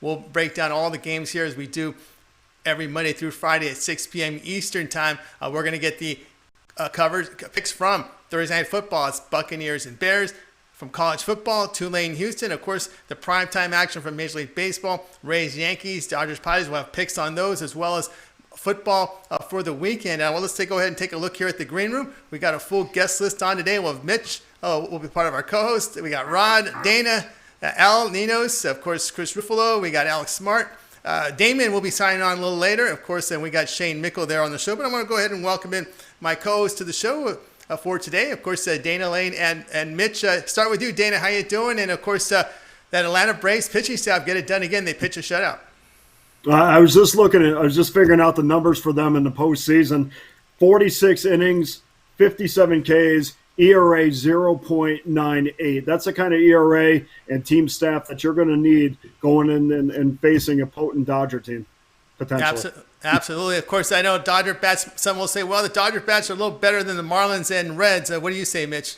We'll break down all the games here as we do every Monday through Friday at 6 p.m. Eastern time. We're going to get the picks from Thursday Night Football. It's Buccaneers and Bears. From college football, Tulane, Houston. Of course, the primetime action from Major League Baseball, Rays, Yankees, Dodgers, Padres. We'll have picks on those as well as football for the weekend. Well, let's go ahead and take a look here at the green room. We got a full guest list on today. We'll have Mitch will be part of our co-host. We got Rod, Dana, Al, Ninos, of course, Chris Ruffalo. We got Alex Smart. Damon will be signing on a little later. Of course, then we got Shane Mickle there on the show. But I want to go ahead and welcome in my co-host to the show for today. Of course, Dana Lane and Mitch. Start with you, Dana. How you doing? And, of course, that Atlanta Braves pitching staff get it done again. They pitch a shutout. I was just figuring out the numbers for them in the postseason. 46 innings, 57 Ks, ERA 0.98. That's the kind of ERA and team staff that you're going to need going in and facing a potent Dodger team, potentially. Absolutely. Of course, I know Dodger bats, some will say, well, the Dodger bats are a little better than the Marlins and Reds. What do you say, Mitch?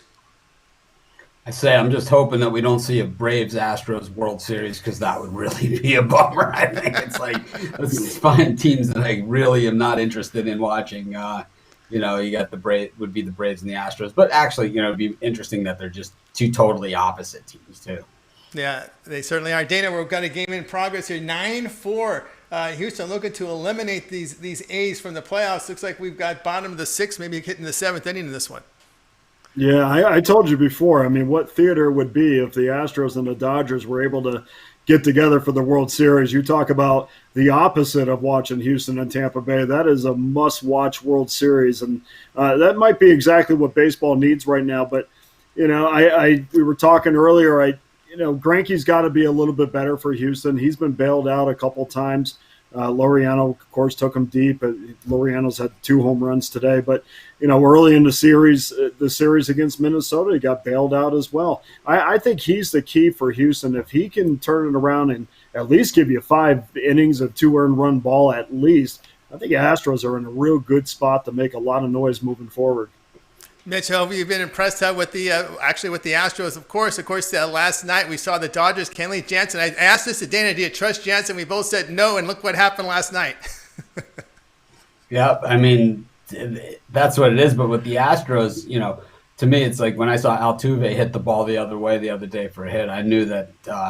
I say I'm just hoping that we don't see a Braves-Astros World Series because that would really be a bummer. I think it's like, let's find teams that I really am not interested in watching. You got the Braves, would be the Braves and the Astros. But actually, it'd be interesting that they're just two totally opposite teams, too. Yeah, they certainly are. Dana, we've got a game in progress here, 9-4. Houston looking to eliminate these A's from the playoffs. Looks like we've got bottom of the sixth, maybe hitting the seventh inning in this one. Yeah, I told you before. I mean, what theater would be if the Astros and the Dodgers were able to get together for the World Series? You talk about the opposite of watching Houston and Tampa Bay. That is a must-watch World Series, and that might be exactly what baseball needs right now. But we were talking earlier. Greinke's got to be a little bit better for Houston. He's been bailed out a couple times. Laureano, of course, took him deep. Laureano's had 2 home runs today. But, early in the series against Minnesota, he got bailed out as well. I think he's the key for Houston. If he can turn it around and at least give you 5 innings of 2 earned run ball at least, I think the Astros are in a real good spot to make a lot of noise moving forward. Mitch, have you been impressed with the Astros? Of course, last night we saw the Dodgers, Kenley Jansen. I asked this to Dana, do you trust Jansen? We both said no, and look what happened last night. Yeah, I mean, that's what it is. But with the Astros, to me, it's like when I saw Altuve hit the ball the other way the other day for a hit, I knew that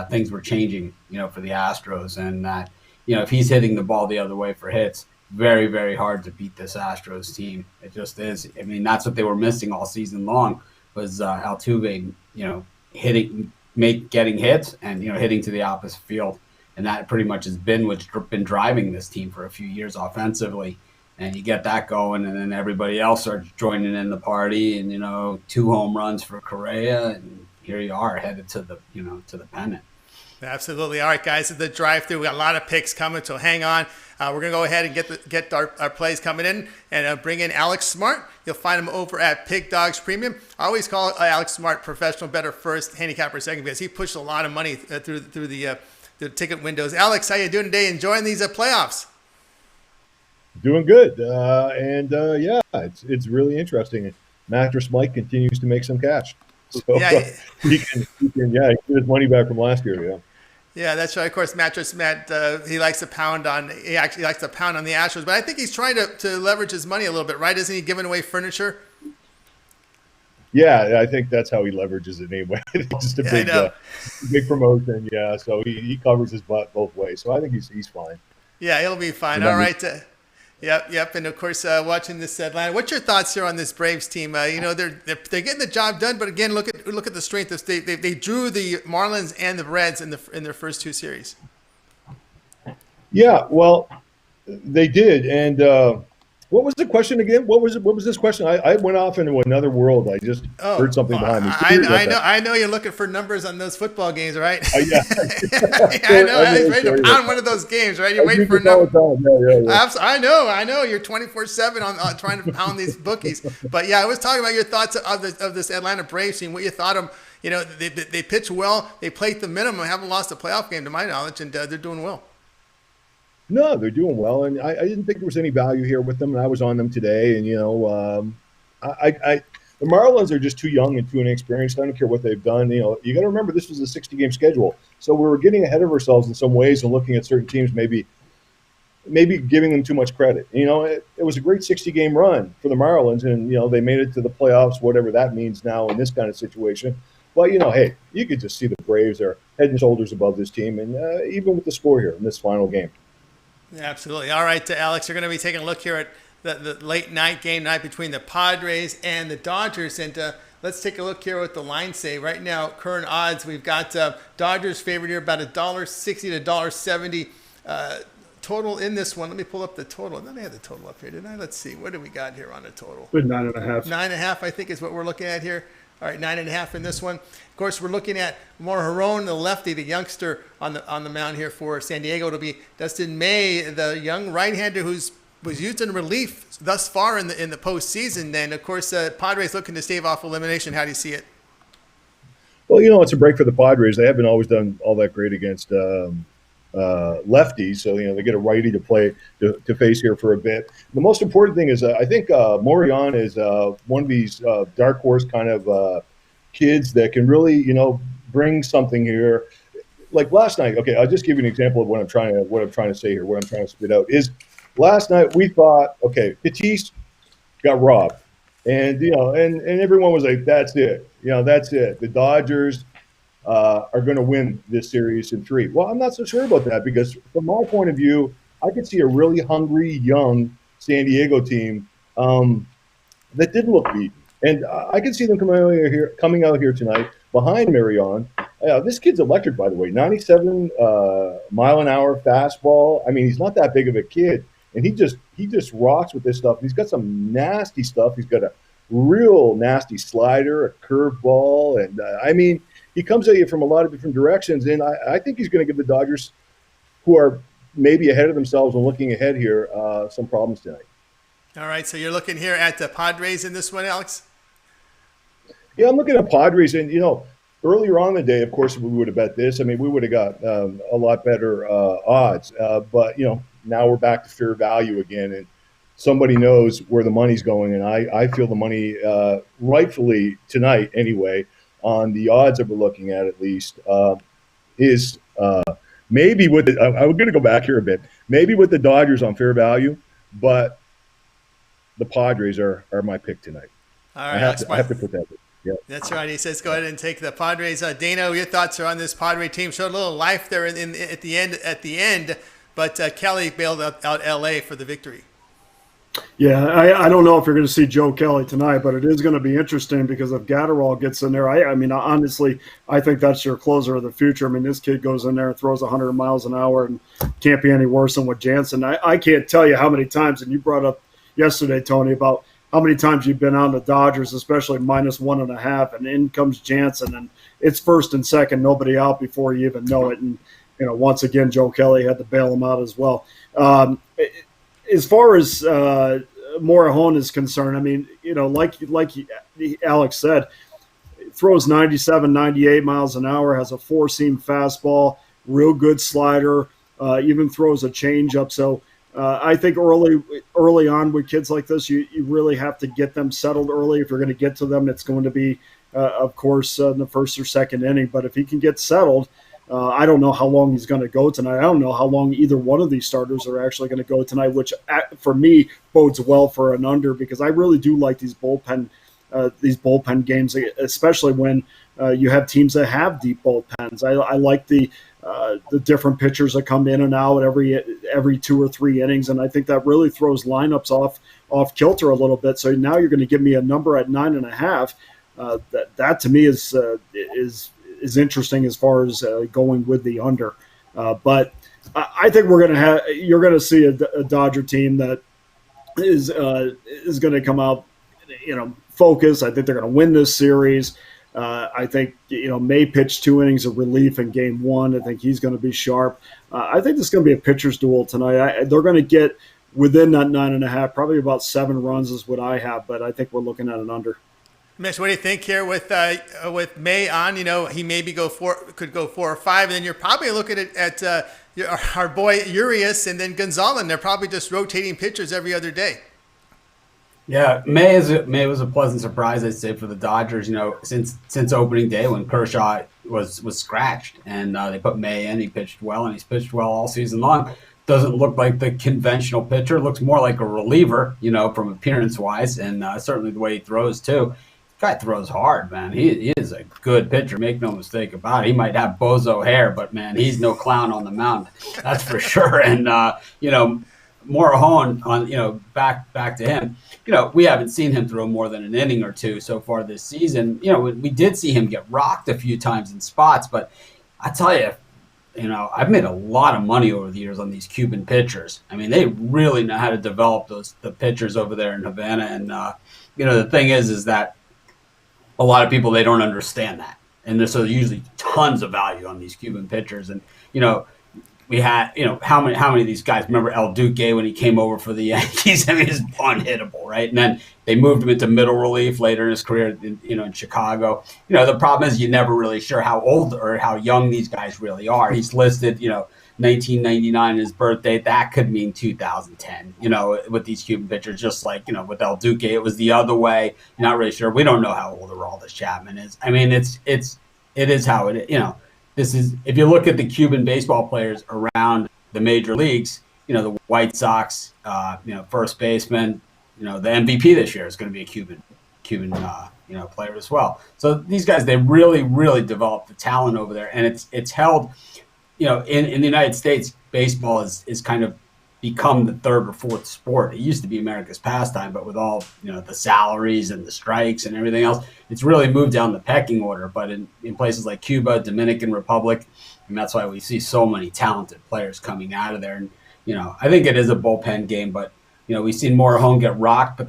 things were changing, for the Astros. And that, if he's hitting the ball the other way for hits, very, very hard to beat this Astros team. It just is. I mean, that's what they were missing all season long was Altuve, getting hits and, hitting to the opposite field. And that pretty much has been what's been driving this team for a few years offensively. And you get that going, and then everybody else starts joining in the party and, 2 home runs for Correa. And here you are headed to the, to the pennant. Absolutely. All right, guys, the drive-through. We got a lot of picks coming, so hang on. We're going to go ahead and get our plays coming in and bring in Alex Smart. You'll find him over at Pig Dogs Premium. I always call Alex Smart professional better first, handicapper second, because he pushed a lot of money through the ticket windows. Alex, how you doing today? Enjoying these playoffs? Doing good. It's really interesting. Mattress Mike continues to make some cash. So he can get his money back from last year, yeah. Yeah, that's right. Of course, Mattress Matt, he likes to pound on the Astros, but I think he's trying to leverage his money a little bit, right? Isn't he giving away furniture? Yeah, I think that's how he leverages it anyway. It's just a big promotion, yeah. So he covers his butt both ways. So I think he's fine. Yeah, he'll be fine. All right. Yep. And of course, watching this Atlanta. What's your thoughts here on this Braves team? They're getting the job done, but again, look at the strength of they drew the Marlins and the Reds in their first 2 series. Yeah, well, they did. And what was the question again? What was this question? I went off into another world. I just heard something behind me. I know you're looking for numbers on those football games, right? Yeah. I know. I was ready to pound one of those games, right? You're waiting for a number. Yeah. I know. You're 24/7 on trying to pound these bookies. But yeah, I was talking about your thoughts of this Atlanta Braves team. What you thought of them? They pitch well. They played the minimum. Haven't lost a playoff game to my knowledge, and they're doing well. No, they're doing well, and I didn't think there was any value here with them. And I was on them today, and The Marlins are just too young and too inexperienced. I don't care what they've done. You know, you got to remember this was a 60-game schedule, so we were getting ahead of ourselves in some ways and looking at certain teams maybe giving them too much credit. You know, it was a great 60-game run for the Marlins, and you know they made it to the playoffs, whatever that means now in this kind of situation. But you know, hey, you could just see the Braves are head and shoulders above this team, and even with the score here in this final game. Absolutely. All right, Alex, you're going to be taking a look here at the late night game night between the Padres and the Dodgers, and let's take a look here what the lines say right now. Current odds: we've got Dodgers favored here about $1.60 to $1.70. Total in this one. Let me pull up the total. Then I had the total up here, didn't I? Let's see. What do we got here on the total? With 9.5. 9.5, I think, is what we're looking at here. All right, 9.5 in this one. Of course, we're looking at Morejon, the lefty, the youngster on the mound here for San Diego. It'll be Dustin May, the young right-hander who's was used in relief thus far in the postseason. Then, of course, Padres looking to stave off elimination. How do you see it? Well, you know, it's a break for the Padres. They haven't always done all that great against lefties, so you know they get a righty to play to face here for a bit. The most important thing is I think Morejon is one of these dark horse kind of kids that can really bring something here. Like last night, okay, I'll just give you an example of what I'm trying to say here. What I'm trying to spit out is last night we thought, okay, Tatis got robbed, and and everyone was like, that's it, that's it. The Dodgers are going to win this series in 3. Well, I'm not so sure about that because from my point of view, I could see a really hungry, young San Diego team that didn't look beaten. And I could see them coming out here tonight behind Morejon. This kid's electric, by the way, 97 mile-an-hour fastball. I mean, he's not that big of a kid, and he just rocks with this stuff. He's got some nasty stuff. He's got a real nasty slider, a curveball, and I mean, he comes at you from a lot of different directions, and I think he's going to give the Dodgers, who are maybe ahead of themselves and looking ahead here, some problems tonight. All right, so you're looking here at the Padres in this one, Alex? Yeah, I'm looking at Padres, and, earlier on in the day, of course, we would have bet this. I mean, we would have got a lot better odds, but, now we're back to fair value again, and somebody knows where the money's going, and I feel the money rightfully tonight anyway, on the odds that we're looking at least, is maybe with I'm going to go back here a bit. Maybe with the Dodgers on fair value, but the Padres are my pick tonight. All right, I have to put that. Yeah, that's right. He says go ahead and take the Padres. Dano, your thoughts are on this Padre team. Showed a little life there at the end, but Kelly bailed out L.A. for the victory. Yeah, I don't know if you're going to see Joe Kelly tonight, but it is going to be interesting because if Gatterall gets in there, I mean, honestly, I think that's your closer of the future. I mean, this kid goes in there and throws 100 miles an hour and can't be any worse than with Jansen. I can't tell you how many times, and you brought up yesterday, Tony, about how many times you've been on the Dodgers, especially -1.5, and in comes Jansen, and it's first and second, nobody out before you even know it. And, once again, Joe Kelly had to bail him out as well. As far as Morejon is concerned, I mean, like Alex said, throws 97, 98 miles an hour, has a four-seam fastball, real good slider, even throws a changeup. So I think early on with kids like this, you really have to get them settled early. If you're going to get to them, it's going to be, of course, in the first or second inning. But if he can get settled, I don't know how long he's going to go tonight. I don't know how long either one of these starters are actually going to go tonight, which for me bodes well for an under because I really do like these bullpen games, especially when you have teams that have deep bullpens. I like the different pitchers that come in and out every 2 or 3 innings, and I think that really throws lineups off kilter a little bit. So now you're going to give me a number at 9.5. That to me is interesting as far as going with the under. But I think you're going to see a Dodger team that is going to come out, focused. I think they're going to win this series. I think, May pitched 2 innings of relief in game 1. I think he's going to be sharp. I think this is going to be a pitcher's duel tonight. They're going to get within that 9.5, probably about 7 runs is what I have, but I think we're looking at an under. Mitch, what do you think here with May on? He maybe could go 4 or 5, and then you're probably looking at our boy Urias and then Gonzalez. They're probably just rotating pitchers every other day. Yeah, May was a pleasant surprise, I'd say, for the Dodgers. Since opening day when Kershaw was scratched, and they put May in. He pitched well, and he's pitched well all season long. Doesn't look like the conventional pitcher. Looks more like a reliever, from appearance wise, and certainly the way he throws too. Guy throws hard, man. He is a good pitcher. Make no mistake about it. He might have bozo hair, but man, he's no clown on the mound. That's for sure. And Morahone on back to him. We haven't seen him throw more than an inning or two so far this season. We did see him get rocked a few times in spots, but I tell you, I've made a lot of money over the years on these Cuban pitchers. I mean, they really know how to develop the pitchers over there in Havana. And the thing is that a lot of people, they don't understand that, and there's usually tons of value on these Cuban pitchers. And we had, how many of these guys remember El Duque when he came over for the Yankees? I mean, he's unhittable, right? And then they moved him into middle relief later in his career, in Chicago. The problem is you're never really sure how old or how young these guys really are. He's listed, 1999 his birthday. That could mean 2010, with these Cuban pitchers, just like, with El Duque, it was the other way. You're not really sure. We don't know how old Aroldis Chapman is. I mean, it is how it is, This is, if you look at the Cuban baseball players around the major leagues, the White Sox, first baseman, the MVP this year is going to be a Cuban, player as well. So these guys, they really, really developed the talent over there, and it's held, in the United States, baseball is kind of become the third or fourth sport. It used to be America's pastime, but with all the salaries and the strikes and everything else, it's really moved down the pecking order. But in places like Cuba, Dominican Republic, and that's why we see so many talented players coming out of there. And I think it is a bullpen game, but we've seen Morahone get rocked,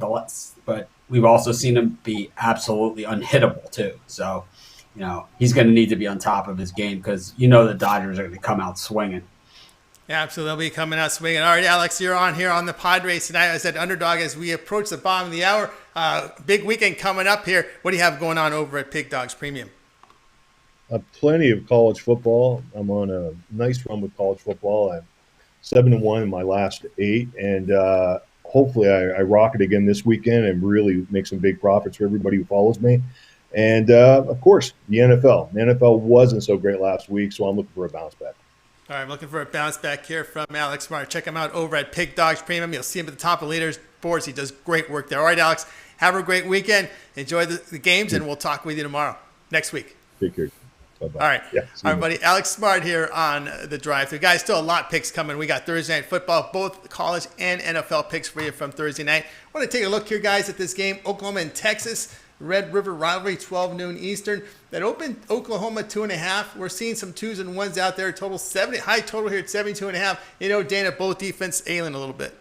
but we've also seen him be absolutely unhittable too. So he's going to need to be on top of his game, because the Dodgers are going to come out swinging. Yeah, absolutely. They'll be coming out swinging. All right, Alex, you're on here on the Padres tonight. I said underdog as we approach the bottom of the hour. Big weekend coming up here. What do you have going on over at Pig Dogs Premium? Plenty of college football. I'm on a nice run with college football. I'm 7-1 in my last 8, and hopefully I rock it again this weekend and really make some big profits for everybody who follows me. And, of course, the NFL. The NFL wasn't so great last week, so I'm looking for a bounce back. All right, I'm looking for a bounce back here from Alex Smart. Check him out over at Pig Dogs Premium. You'll see him at the top of leaderboards. He does great work there. All right, Alex, have a great weekend. Enjoy the games, and we'll talk with you tomorrow, next week. Take care. Bye-bye. All right. Yeah, all right, buddy. Alex Smart here on the drive-thru. Guys, still a lot of picks coming. We got Thursday Night Football, both college and NFL picks for you from Thursday night. I want to take a look here, guys, at this game, Oklahoma and Texas. Red River rivalry, 12 noon Eastern. That opened Oklahoma 2.5. We're seeing some 2s and 1s out there. Total 70, high total here at 72.5. Dana, both defense ailing a little bit.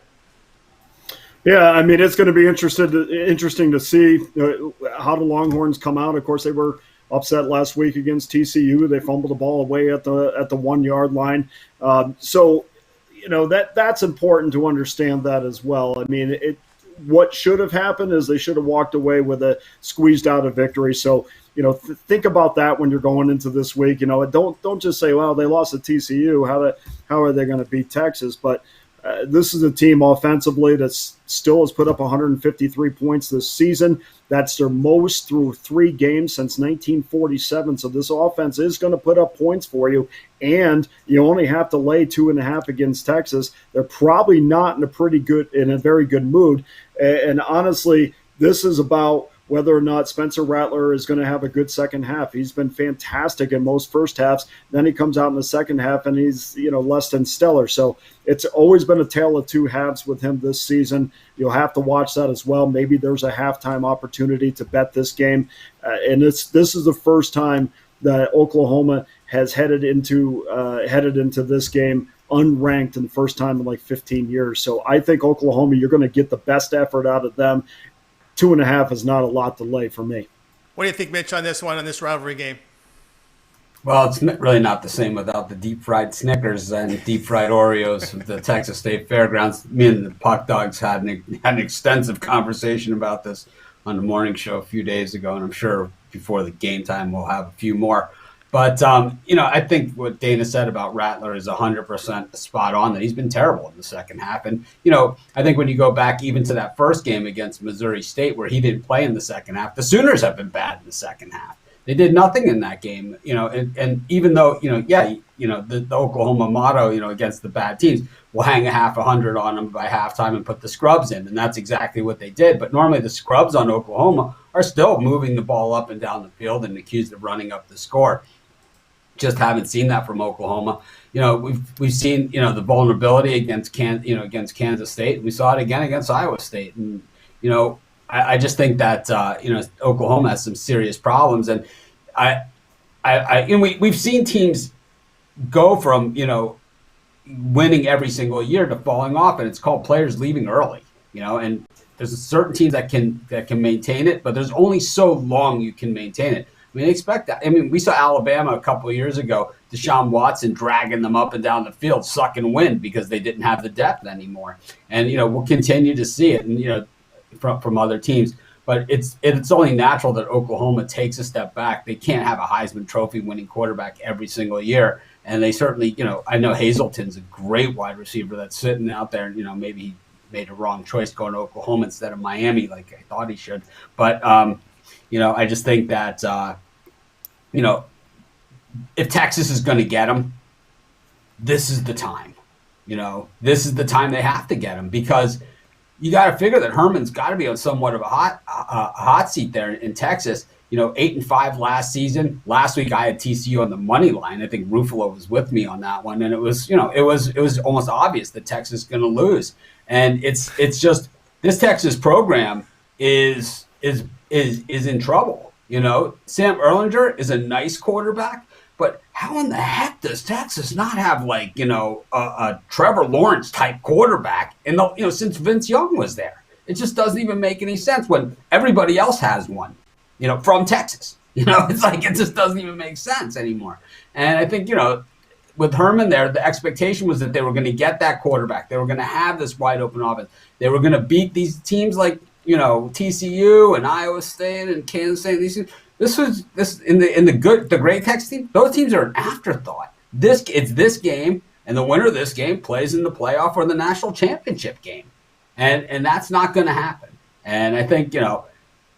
Yeah, I mean, it's going to be interesting to see how the Longhorns come out. Of course, they were upset last week against TCU. They fumbled the ball away at the 1 yard line. So that's important to understand that as well. I mean, what should have happened is they should have walked away with a squeezed out a victory. So, think about that when you're going into this week. Don't just say, well, they lost to TCU. How are they going to beat Texas? But this is a team offensively that still has put up 153 points this season. That's their most through 3 games since 1947. So this offense is going to put up points for you, and you only have to lay 2.5 against Texas. They're probably not in a very good mood. And honestly, this is about whether or not Spencer Rattler is going to have a good second half. He's been fantastic in most first halves. Then he comes out in the second half and he's, less than stellar. So it's always been a tale of 2 halves with him this season. You'll have to watch that as well. Maybe there's a halftime opportunity to bet this game. And this is the first time that Oklahoma has headed into this game unranked in the first time in like 15 years. So I think Oklahoma, you're going to get the best effort out of them. 2.5 is not a lot to lay for me. What do you think, Mitch, on this rivalry game? Well, it's really not the same without the deep-fried Snickers and deep-fried Oreos at the Texas State Fairgrounds. Me and the Puck Dogs had an extensive conversation about this on the morning show a few days ago, and I'm sure before the game time we'll have a few more. But, I think what Dana said about Rattler is 100% spot on, that he's been terrible in the second half. And, I think when you go back even to that first game against Missouri State where he didn't play in the second half, the Sooners have been bad in the second half. They did nothing in that game, and even though, the Oklahoma motto, against the bad teams, we'll hang a half 100 on them by halftime and put the scrubs in. And that's exactly what they did. But normally the scrubs on Oklahoma are still moving the ball up and down the field and accused of running up the score. Just haven't seen that from Oklahoma. We've seen, the vulnerability against Kansas State. We saw it again against Iowa State. And, I just think that Oklahoma has some serious problems, and we've seen teams go from winning every single year to falling off, and it's called players leaving early. And there's certain teams that can maintain it, but there's only so long you can maintain it. Expect that. We saw Alabama a couple of years ago, Deshaun Watson dragging them up and down the field, sucking wind because they didn't have the depth anymore. And we'll continue to see it, and from other teams. But it's only natural that Oklahoma takes a step back. They can't have a Heisman Trophy winning quarterback every single year. And they certainly, I know Hazelton's a great wide receiver that's sitting out there, and, maybe he made a wrong choice going to Oklahoma instead of Miami like I thought he should. But, I just think that, if Texas is going to get him, this is the time. This is the time they have to get him, because you got to figure that Herman's got to be on somewhat of a hot seat there in Texas. 8-5 last season. Last week I had TCU on the money line. I think Ruffalo was with me on that one, and it was almost obvious that Texas is going to lose. And it's just this Texas program is in trouble. Sam Erlinger is a nice quarterback, but how in the heck does Texas not have a Trevor Lawrence type quarterback since Vince Young was there? It just doesn't even make any sense when everybody else has one, from Texas. It's like it just doesn't even make sense anymore. And I think, with Herman there, the expectation was that they were going to get that quarterback. They were going to have this wide open offense. They were going to beat these teams like, TCU and Iowa State and Kansas State. This in the great Texas team. Those teams are an afterthought. It's this game, and the winner of this game plays in the playoff or the national championship game, and that's not going to happen. And I think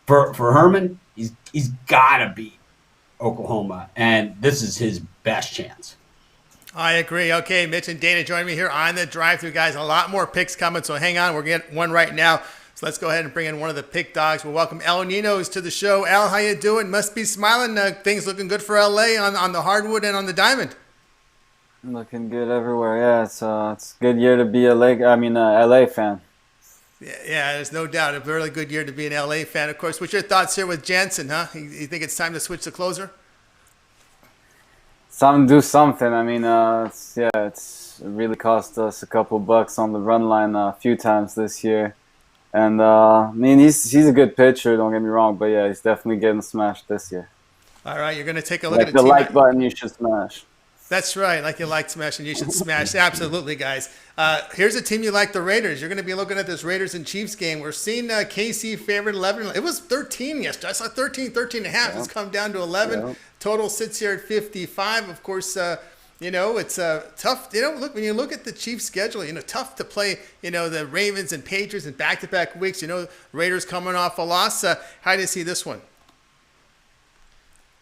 for Herman, he's got to beat Oklahoma, and this is his best chance. I agree. Okay, Mitch and Dana join me here on the drive-thru, guys. A lot more picks coming, so hang on. We're getting one right now. So let's go ahead and bring in one of the pick dogs. We'll welcome El Nino's to the show. El, how you doing? Must be smiling. Things looking good for LA on the hardwood and on the diamond. Looking good everywhere. Yeah, it's a good year to be a LA fan. Yeah, there's no doubt. A really good year to be an LA fan. Of course, what's your thoughts here with Jansen, huh? You think it's time to switch the closer? It's time to do something. It's really cost us a couple bucks on the run line a few times this year. And, he's a good pitcher, don't get me wrong, but yeah, he's definitely getting smashed this year. All right, you're going to take a look at the like button you should smash. That's right. Like you like smashing, you should smash. Absolutely, guys. Here's a team you like, the Raiders. You're going to be looking at this Raiders and Chiefs game. We're seeing KC favored 11. It was 13 yesterday. I saw 13 and a half. Yep. It's come down to 11. Yep. Total sits here at 55. Of course, it's tough. Look, when you look at the Chiefs' schedule, tough to play, the Ravens and Patriots in back-to-back weeks. Raiders coming off a loss. How do you see this one?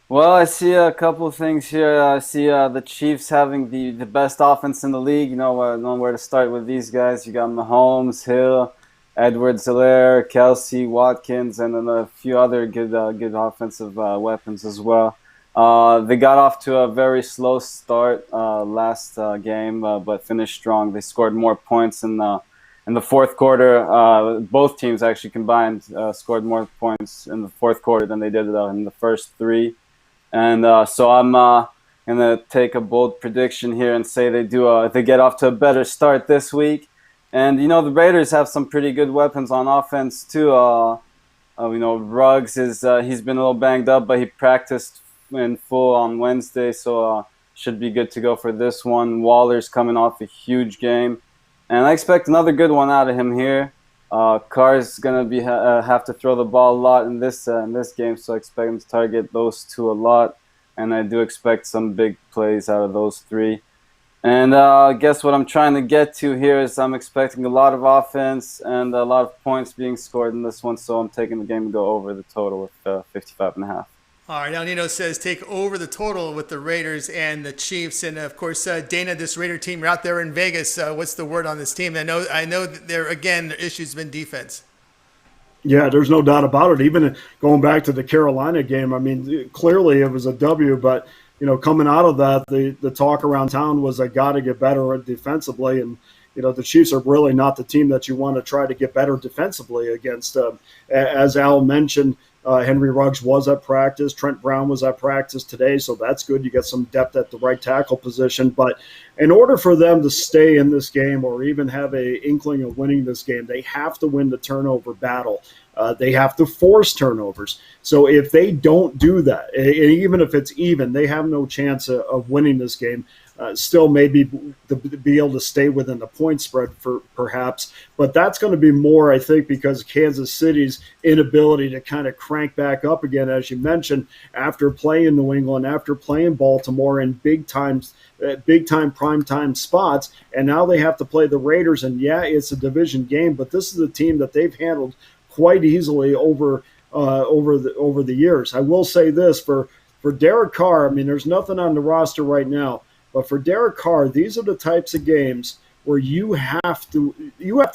Well, I see a couple of things here. I see the Chiefs having the best offense in the league. Know where to start with these guys. You got Mahomes, Hill, Edwards-Helaire, Kelsey, Watkins, and then a few other good offensive weapons as well. They got off to a very slow start last game, but finished strong. They scored more points in the fourth quarter. Both teams actually combined scored more points in the fourth quarter than they did in the first three. And so I'm going to take a bold prediction here and say they get off to a better start this week. And, the Raiders have some pretty good weapons on offense, too. Ruggs, he's been a little banged up, but he practiced in full on Wednesday, so should be good to go for this one. Waller's coming off a huge game. And I expect another good one out of him here. Carr's going to have to throw the ball a lot in this game, so I expect him to target those two a lot. and I do expect some big plays out of those three. And I guess what I'm trying to get to here is I'm expecting a lot of offense and a lot of points being scored in this one, so I'm taking the game to go over the total with 55.5. All right, El Nino says take over the total with the Raiders and the Chiefs. And, of course, Dana, this Raider team, you're out there in Vegas. What's the word on this team? I know that their issues have been defense. Yeah, there's no doubt about it. Even going back to the Carolina game, I mean, clearly it was a W, but, coming out of that, the talk around town was I got to get better defensively. And, the Chiefs are really not the team that you want to try to get better defensively against. As Al mentioned, Henry Ruggs was at practice. Trent Brown was at practice today, so that's good. You get some depth at the right tackle position. But in order for them to stay in this game or even have an inkling of winning this game, they have to win the turnover battle. They have to force turnovers. So if they don't do that, even if it's even, they have no chance of winning this game. Still maybe to be able to stay within the point spread for perhaps, but that's going to be more, I think, because Kansas City's inability to kind of crank back up again, as you mentioned, after playing New England, after playing Baltimore in big time primetime spots, and now they have to play the Raiders. And yeah, it's a division game, but this is a team that they've handled quite easily over the years. I will say this for Derek Carr. I mean, there's nothing on the roster right now. But for Derek Carr, these are the types of games where you have to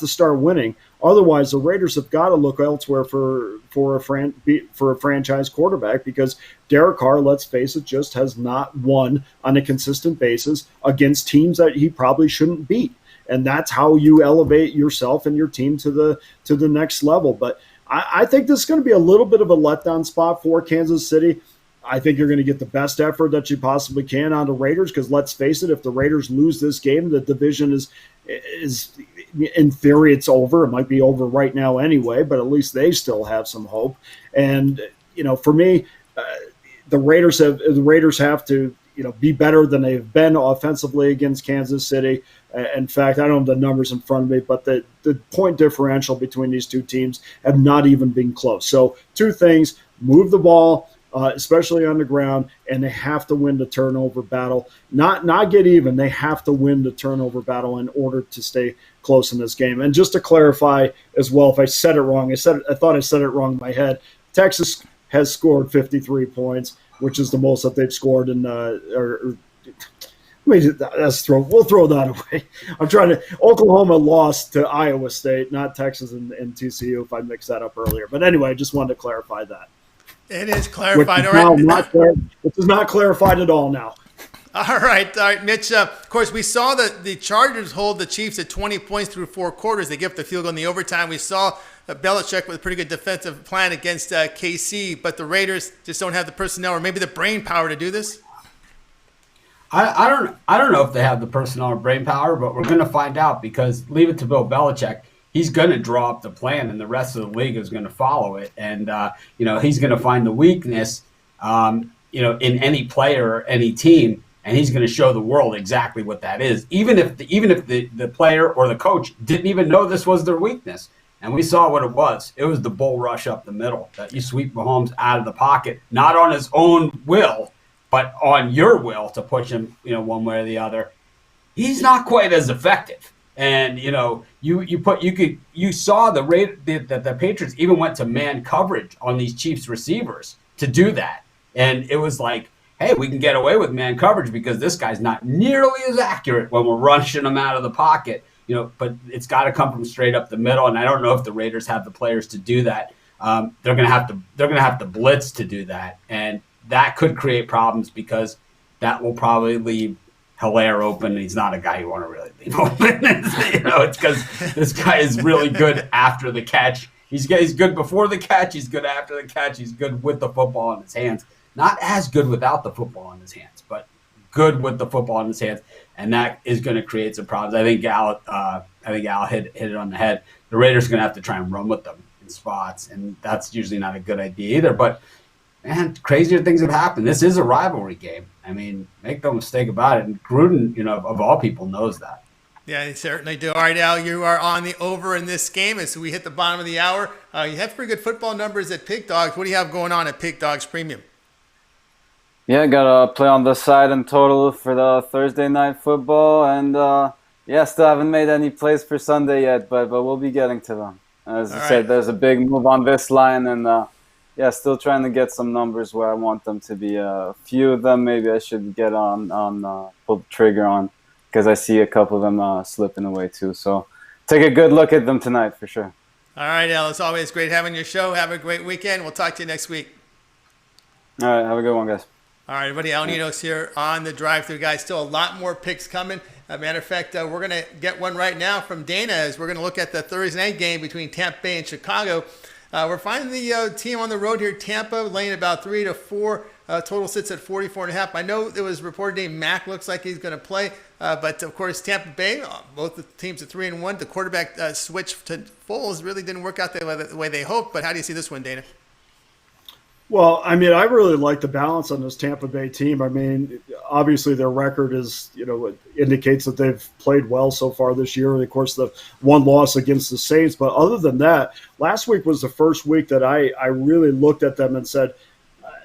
start winning. Otherwise, the Raiders have got to look elsewhere for a franchise quarterback, because Derek Carr, let's face it, just has not won on a consistent basis against teams that he probably shouldn't beat. And that's how you elevate yourself and your team to the next level. But I think this is going to be a little bit of a letdown spot for Kansas City. I think you're going to get the best effort that you possibly can on the Raiders, because let's face it, if the Raiders lose this game, the division is in theory it's over. It might be over right now anyway, but at least they still have some hope. And for me, the Raiders have to be better than they've been offensively against Kansas City. In fact, I don't have the numbers in front of me, but the point differential between these two teams have not even been close. So two things: move the ball, especially on the ground, and they have to win the turnover battle. Not get even. They have to win the turnover battle in order to stay close in this game. And just to clarify as well, if I said it wrong, I thought I said it wrong in my head. Texas has scored 53 points, which is the most that they've scored in we'll throw that away. Oklahoma lost to Iowa State, not Texas and TCU, if I mixed that up earlier. But anyway, I just wanted to clarify that. It is clarified. Which is not clarified at all now. All right, Mitch. Of course, we saw that the Chargers hold the Chiefs at 20 points through 4 quarters. They give up the field goal in the overtime. We saw Belichick with a pretty good defensive plan against KC, but the Raiders just don't have the personnel or maybe the brain power to do this. I don't know if they have the personnel or brain power, but we're going to find out, because leave it to Bill Belichick. He's going to draw up the plan, and the rest of the league is going to follow it. And he's going to find the weakness, in any player or any team, and he's going to show the world exactly what that is. Even if the player or the coach didn't even know this was their weakness. And we saw what it was. It was the bull rush up the middle, that you sweep Mahomes out of the pocket, not on his own will, but on your will to push him, one way or the other. He's not quite as effective. And you saw the Patriots even went to man coverage on these Chiefs receivers to do that. And it was like, hey, we can get away with man coverage because this guy's not nearly as accurate when we're rushing him out of the pocket. But it's got to come from straight up the middle, and I don't know if the Raiders have the players to do that. They're gonna have to blitz to do that, and that could create problems, because that will probably leave Hilaire open, and he's not a guy you want to really leave open. It's because this guy is really good after the catch. He's good before the catch. He's good after the catch. He's good with the football in his hands. Not as good without the football in his hands, but good with the football in his hands, and that is going to create some problems. I think Al hit it on the head. The Raiders are going to have to try and run with them in spots, and that's usually not a good idea either. But man, crazier things have happened. This is a rivalry game. I mean, make no mistake about it. And Gruden, of all people, knows that. Yeah, they certainly do. All right, Al, you are on the over in this game as we hit the bottom of the hour. You have pretty good football numbers at Pig Dogs. What do you have going on at Pig Dogs Premium? Yeah, got to play on the side and total for the Thursday night football. And yeah, still haven't made any plays for Sunday yet, but we'll be getting to them. As All you right. said, there's a big move on this line. And yeah, still trying to get some numbers where I want them to be. A few of them maybe I should get on pull the trigger on, because I see a couple of them slipping away too. So take a good look at them tonight for sure. All right, Al. It's always great having your show. Have a great weekend. We'll talk to you next week. All right, have a good one, guys. All right, everybody. Al Ninos here on the drive-thru, guys. Still a lot more picks coming. Matter of fact, we're going to get one right now from Dana as we're going to look at the Thursday night game between Tampa Bay and Chicago. We're finding the team on the road here, Tampa, laying about 3 to 4. Total sits at 44.5. I know it was reported Dave Mack looks like he's going to play, but of course Tampa Bay, both the teams at 3-1. The quarterback switch to Foles really didn't work out the way they hoped. But how do you see this one, Dana? Well, I mean, I really like the balance on this Tampa Bay team. I mean, obviously their record is, indicates that they've played well so far this year. And of course, the one loss against the Saints. But other than that, last week was the first week that I really looked at them and said,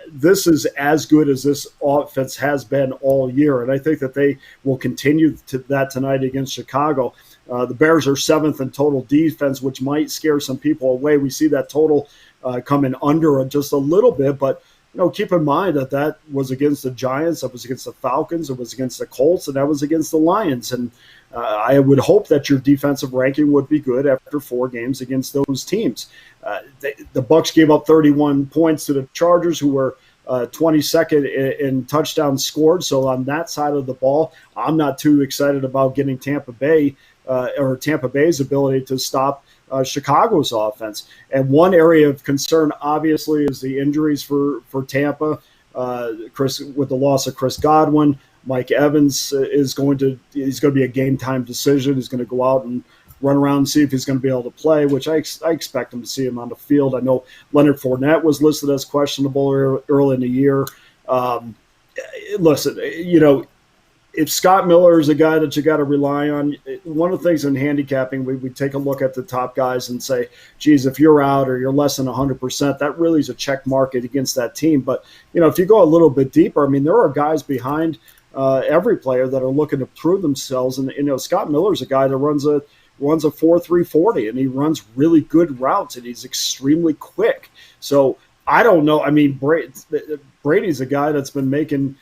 this is as good as this offense has been all year. And I think that they will continue to that tonight against Chicago. The Bears are 7th in total defense, which might scare some people away. We see that total coming under just a little bit, but keep in mind that was against the Giants, that was against the Falcons, it was against the Colts, and that was against the Lions. And I would hope that your defensive ranking would be good after 4 games against those teams. The Bucs gave up 31 points to the Chargers, who were 22nd in touchdowns scored. So on that side of the ball, I'm not too excited about getting Tampa Bay or Tampa Bay's ability to stop Chicago's offense. And one area of concern, obviously, is the injuries for Tampa. With the loss of Chris Godwin, Mike Evans he's going to be a game time decision. He's going to go out and run around and see if he's going to be able to play, which I expect him to see him on the field. I know Leonard Fournette was listed as questionable early in the year. Listen, if Scott Miller is a guy that you got to rely on, one of the things in handicapping, we take a look at the top guys and say, geez, if you're out or you're less than 100%, that really is a check mark against that team. But, if you go a little bit deeper, I mean, there are guys behind every player that are looking to prove themselves. And, Scott Miller's a guy that runs a 4.340, and he runs really good routes, and he's extremely quick. So I don't know. I mean, Brady's a guy that's been making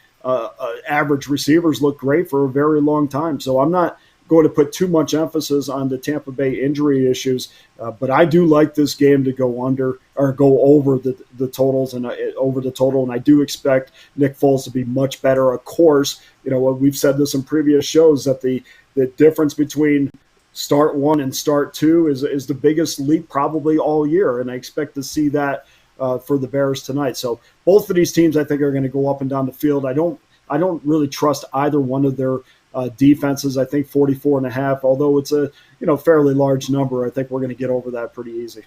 average receivers look great for a very long time. So I'm not going to put too much emphasis on the Tampa Bay injury issues, but I do like this game to go under or go over the totals and over the total. And I do expect Nick Foles to be much better. Of course, we've said this in previous shows that the difference between start 1 and start 2 is the biggest leap probably all year. And I expect to see that for the Bears tonight. So both of these teams, I think, are going to go up and down the field. I don't really trust either one of their defenses. I think 44.5, although it's a fairly large number, I think we're going to get over that pretty easy.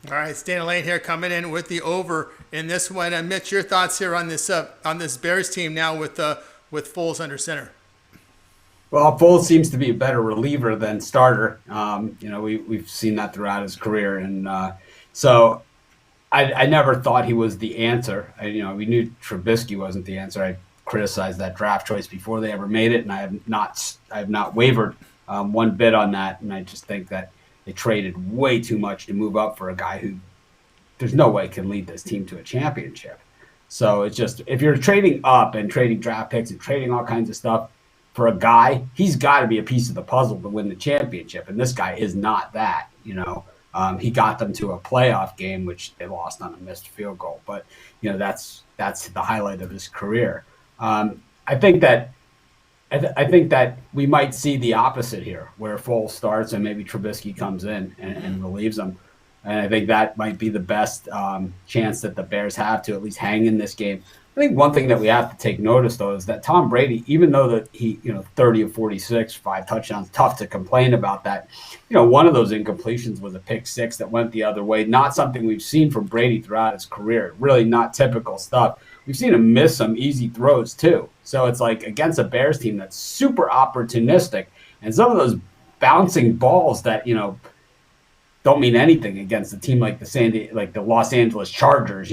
All right, Stan Lane here coming in with the over in this one. And Mitch, your thoughts here on this Bears team now with Foles under center? Well, Foles seems to be a better reliever than starter. We've seen that throughout his career, and so I never thought he was the answer. We knew Trubisky wasn't the answer. I criticized that draft choice before they ever made it, and I have not wavered one bit on that. And I just think that they traded way too much to move up for a guy who there's no way can lead this team to a championship. So it's just, if you're trading up and trading draft picks and trading all kinds of stuff for a guy, he's got to be a piece of the puzzle to win the championship. And this guy is not that, He got them to a playoff game, which they lost on a missed field goal. But, that's the highlight of his career. I think that we might see the opposite here, where Foles starts and maybe Trubisky comes in and relieves him. And I think that might be the best chance that the Bears have to at least hang in this game. I think one thing that we have to take notice, though, is that Tom Brady, even though that he, 30 of 46, 5 touchdowns, tough to complain about that. One of those incompletions was a pick 6 that went the other way. Not something we've seen from Brady throughout his career. Really not typical stuff. We've seen him miss some easy throws, too. So it's like against a Bears team that's super opportunistic. And some of those bouncing balls that, don't mean anything against a team like the Los Angeles Chargers,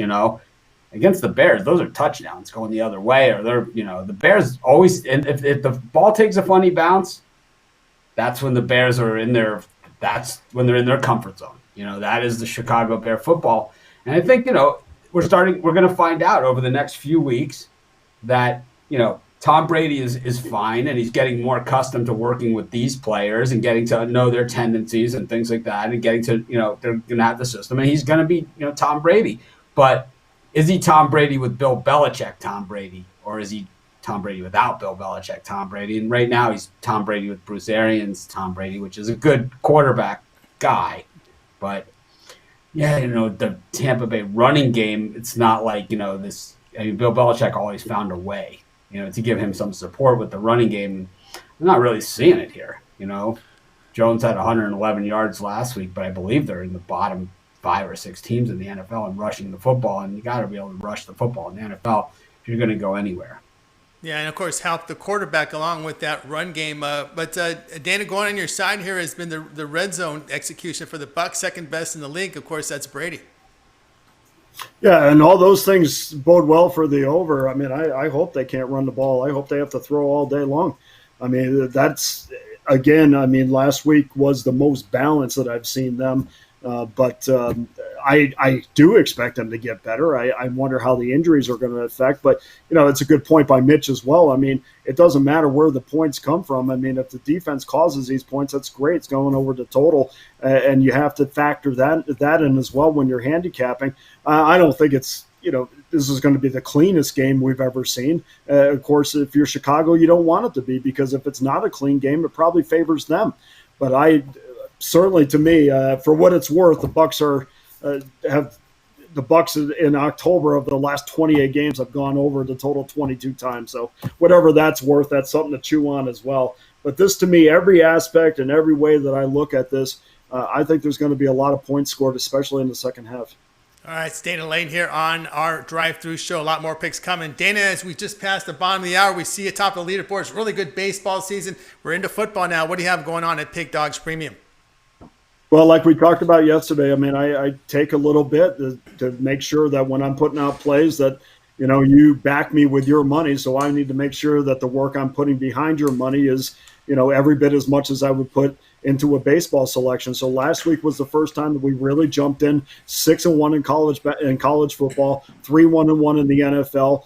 Against the Bears, those are touchdowns going the other way, or the Bears always, and if the ball takes a funny bounce, that's when the Bears are that's when they're in their comfort zone. That is the Chicago Bear football. And I think, we're going to find out over the next few weeks that, Tom Brady is fine, and he's getting more accustomed to working with these players and getting to know their tendencies and things like that, and getting to, they're going to have the system, and he's going to be, Tom Brady. But is he Tom Brady with Bill Belichick Tom Brady, or is he Tom Brady without Bill Belichick Tom Brady? And right now he's Tom Brady with Bruce Arians Tom Brady, which is a good quarterback guy. But, yeah, the Tampa Bay running game, it's not like, Bill Belichick always found a way, to give him some support with the running game. I'm not really seeing it here, Jones had 111 yards last week, but I believe they're in the bottom 5 or 6 teams in the NFL in rushing the football, and you got to be able to rush the football in the NFL if you're going to go anywhere. Yeah, and of course help the quarterback along with that run game. But Dana, going on your side here has been the red zone execution for the Bucs, second best in the league. Of course, that's Brady. Yeah, and all those things bode well for the over. I mean, I hope they can't run the ball. I hope they have to throw all day long. I mean, that's again. I mean, last week was the most balanced that I've seen them. But I do expect them to get better. I wonder how the injuries are going to affect. But, it's a good point by Mitch as well. I mean, it doesn't matter where the points come from. I mean, if the defense causes these points, that's great. It's going over the total. And you have to factor that in as well when you're handicapping. I don't think it's, this is going to be the cleanest game we've ever seen. Of course, if you're Chicago, you don't want it to be, because if it's not a clean game, it probably favors them. But certainly, to me, for what it's worth, the Bucs in October of the last 28 games have gone over the total 22 times. So whatever that's worth, that's something to chew on as well. But this, to me, every aspect and every way that I look at this, I think there's going to be a lot of points scored, especially in the second half. All right, it's Dana Lane here on our drive-through show. A lot more picks coming. Dana, as we just passed the bottom of the hour, we see you top of the leaderboard. It's a really good baseball season. We're into football now. What do you have going on at Pig Dogs Premium? Well, like we talked about yesterday, I mean, I take a little bit to make sure that when I'm putting out plays that, you back me with your money. So I need to make sure that the work I'm putting behind your money is, every bit as much as I would put into a baseball selection. So last week was the first time that we really jumped in 6-1 in college football, 3-1-1 in the NFL.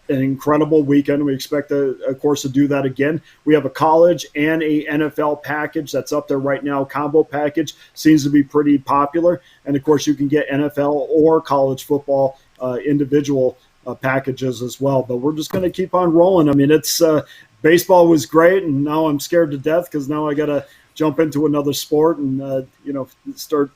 An incredible weekend. We expect, of course, to do that again. We have a college and a NFL package that's up there right now. Combo package seems to be pretty popular. And, of course, you can get NFL or college football individual packages as well. But we're just going to keep on rolling. I mean, it's baseball was great, and now I'm scared to death because now I got to jump into another sport and, start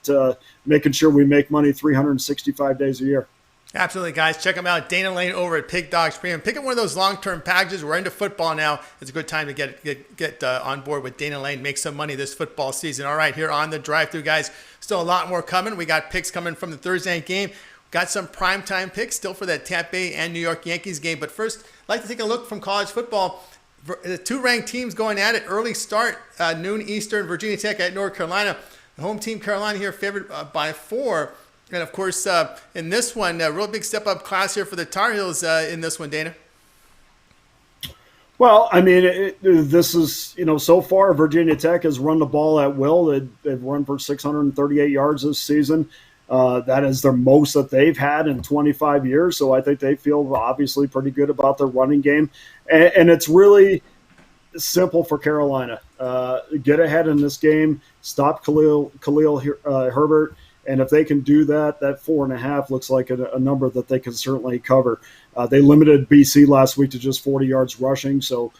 making sure we make money 365 days a year. Absolutely, guys. Check them out. Dana Lane over at Pig Dogs Premium. Pick up one of those long-term packages. We're into football now. It's a good time to get on board with Dana Lane. Make some money this football season. All right, here on the drive-thru, guys. Still a lot more coming. We got picks coming from the Thursday night game. Got some primetime picks still for that Tampa Bay and New York Yankees game. But first, I'd like to take a look from college football. The two ranked teams going at it. Early start, noon Eastern, Virginia Tech at North Carolina. The home team, Carolina, here favored by 4. And, of course, in this one, a real big step-up class here for the Tar Heels in this one, Dana. Well, I mean, this is, so far Virginia Tech has run the ball at will. They've run for 638 yards this season. That is their most that they've had in 25 years. So I think they feel obviously pretty good about their running game. And it's really simple for Carolina. Get ahead in this game, stop Khalil Herbert. And if they can do that, that 4.5 looks like a number that they can certainly cover. They limited BC last week to just 40 yards rushing. So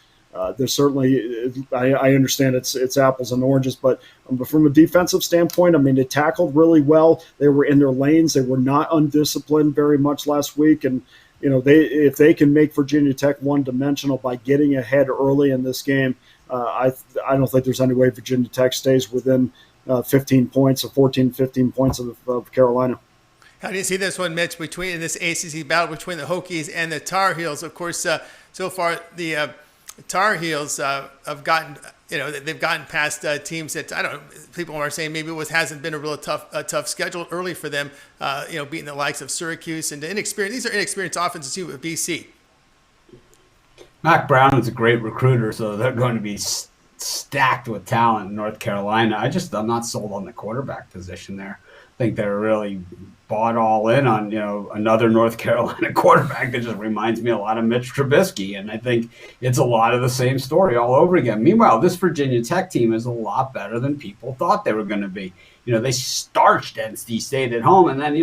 there's certainly, I understand it's apples and oranges, but from a defensive standpoint, I mean, they tackled really well. They were in their lanes. They were not undisciplined very much last week. And, if they can make Virginia Tech one-dimensional by getting ahead early in this game, I don't think there's any way Virginia Tech stays within 15 points or 14, 15 points of Carolina. How do you see this one, Mitch, between this ACC battle between the Hokies and the Tar Heels? Of course, so far the Tar Heels have gotten, they've gotten past teams that, I don't know, people are saying maybe hasn't been a real tough schedule early for them, beating the likes of Syracuse and these are inexperienced offenses too with BC. Mac Brown is a great recruiter, so they're going to be stacked with talent in North Carolina. I'm not sold on the quarterback position there. I think they're really bought all in on, another North Carolina quarterback that just reminds me a lot of Mitch Trubisky. And I think it's a lot of the same story all over again. Meanwhile, this Virginia Tech team is a lot better than people thought they were going to be. They starched NC State at home. And then,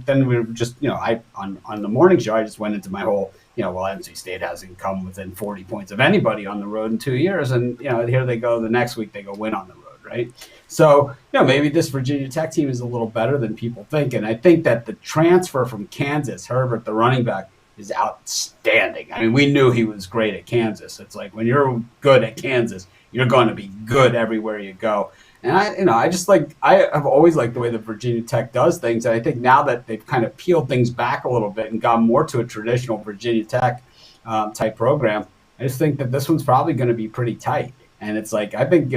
then we were just, on the morning show, I just went into my whole, NC State hasn't come within 40 points of anybody on the road in 2 years. And, here they go the next week, they go win on the road. Right. So, maybe this Virginia Tech team is a little better than people think. And I think that the transfer from Kansas, Herbert, the running back, is outstanding. I mean, we knew he was great at Kansas. It's like when you're good at Kansas, you're going to be good everywhere you go. And I have always liked the way that Virginia Tech does things. And I think now that they've kind of peeled things back a little bit and gone more to a traditional Virginia Tech type program, I just think that this one's probably going to be pretty tight. And it's like, I think,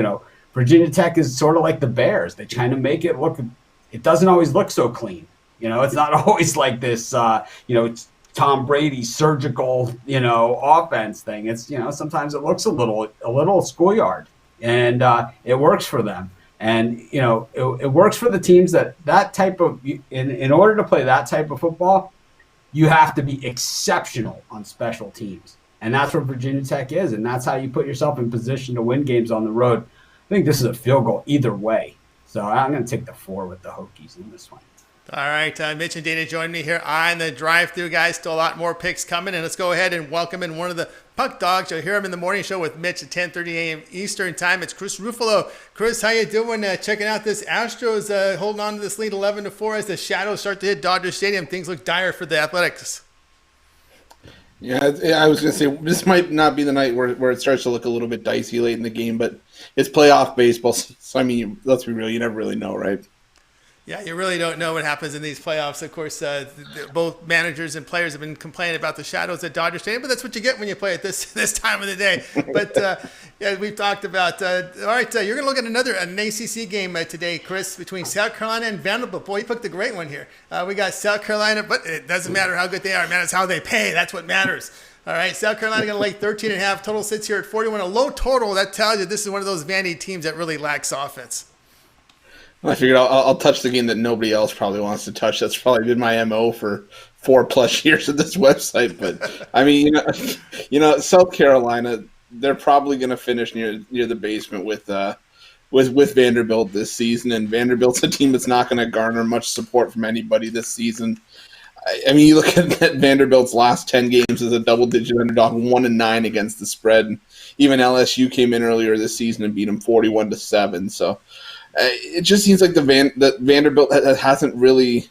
Virginia Tech is sort of like the Bears. They kind of make it look, it doesn't always look so clean. It's not always like this, Tom Brady surgical, offense thing. It's, sometimes it looks a little schoolyard, and it works for them. And, it works for the teams that type of, in order to play that type of football, you have to be exceptional on special teams. And that's what Virginia Tech is. And that's how you put yourself in position to win games on the road. I think this is a field goal either way. So I'm going to take the 4 with the Hokies in this one. All right, Mitch and Dana join me here on the drive-thru, guys. Still a lot more picks coming, and let's go ahead and welcome in one of the Puck Dogs. You'll hear him in the morning show with Mitch at 10:30 a.m. Eastern time. It's Chris Ruffalo. Chris, how you doing? Checking out this Astros holding on to this lead 11-4 as the shadows start to hit Dodger Stadium. Things look dire for the Athletics. Yeah, I was going to say this might not be the night where it starts to look a little bit dicey late in the game, but it's playoff baseball. So, I mean, let's be real. You never really know, right? Yeah, you really don't know what happens in these playoffs. Of course, both managers and players have been complaining about the shadows at Dodger Stadium, but that's what you get when you play at this time of the day. But, yeah, we've talked about all right, you're going to look at an ACC game today, Chris, between South Carolina and Vanderbilt. Boy, you picked a great one here. We got South Carolina, but it doesn't matter how good they are, man. It's how they pay. That's what matters. All right, South Carolina going to lay 13.5. Total sits here at 41. A low total, that tells you this is one of those Vandy teams that really lacks offense. I figured I'll touch the game that nobody else probably wants to touch. That's probably been my MO for 4+ years at this website. But I mean, South Carolina, they're probably going to finish near the basement with Vanderbilt this season, and Vanderbilt's a team that's not going to garner much support from anybody this season. I mean, you look at Vanderbilt's last 10 games as a double-digit underdog, 1-9 against the spread. And even LSU came in earlier this season and beat them 41-7. So. It just seems like that Vanderbilt hasn't really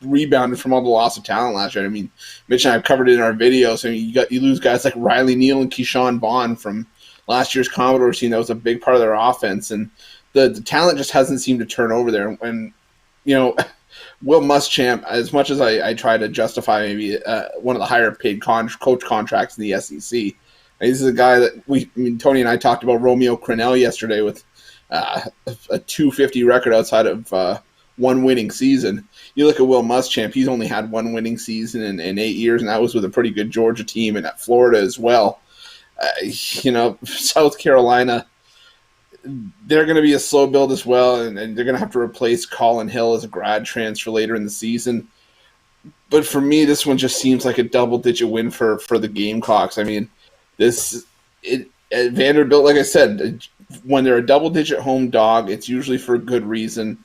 rebounded from all the loss of talent last year. I mean, Mitch and I have covered it in our videos. I mean, you lose guys like Riley Neal and Keyshawn Bond from last year's Commodores team. That was a big part of their offense, and the talent just hasn't seemed to turn over there. And Will Muschamp, as much as I try to justify maybe one of the higher paid coach contracts in the SEC, this is a guy that Tony and I talked about Romeo Crennel yesterday with. A 250 record outside of one winning season. You look at Will Muschamp, he's only had one winning season in 8 years, and that was with a pretty good Georgia team and at Florida as well. South Carolina, they're going to be a slow build as well, and they're going to have to replace Colin Hill as a grad transfer later in the season. But for me, this one just seems like a double-digit win for the Gamecocks. I mean, Vanderbilt, like I said, when they're a double-digit home dog, it's usually for a good reason.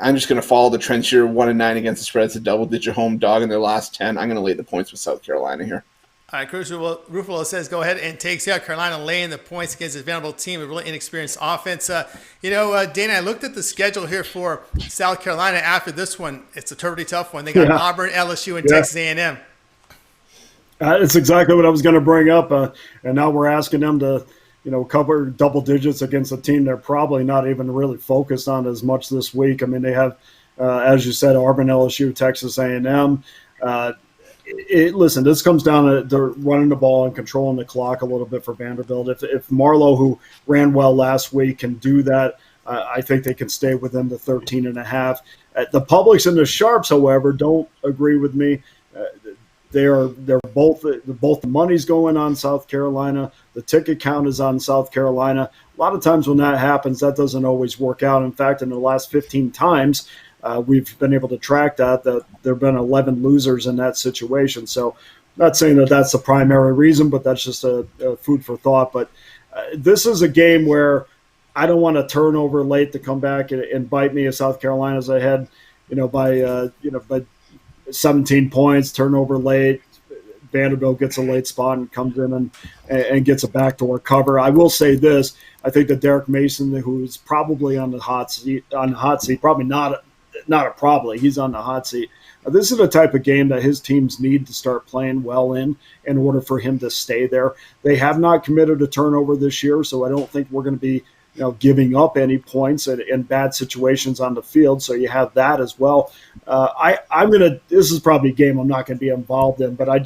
I'm just going to follow the trend here. 1-9 against the spread. It's a double-digit home dog in their last 10. I'm going to lay the points with South Carolina here. All right, Cruz Ruffalo says go ahead and take South Carolina laying the points against this Vanderbilt team, a really inexperienced offense. Dana, I looked at the schedule here for South Carolina after this one. It's a totally tough one. They got Auburn, LSU, and Texas A&M. It's exactly what I was going to bring up, and now we're asking them to cover double digits against a team they're probably not even really focused on as much this week. I mean, they have, as you said, Auburn, LSU, Texas A&M. listen, this comes down to running the ball and controlling the clock a little bit for Vanderbilt. If Marlowe, who ran well last week, can do that, I think they can stay within the 13.5. The Publics and the Sharps, however, don't agree with me. They're both the money's going on South Carolina. The ticket count is on South Carolina. A lot of times when that happens, that doesn't always work out. In fact, in the last 15 times, we've been able to track that there have been 11 losers in that situation. So, not saying that that's the primary reason, but that's just a food for thought. But this is a game where I don't want a turnover late to come back and bite me. If South Carolina's ahead, by 17 points, turnover late, Vanderbilt gets a late spot and comes in and gets a backdoor cover. I will say this: I think that Derek Mason, who is probably on the hot seat, probably not he's on the hot seat. This is the type of game that his teams need to start playing well in order for him to stay there. They have not committed a turnover this year, so I don't think we're going to be giving up any points in bad situations on the field. So you have that as well. This is probably a game I'm not going to be involved in, but I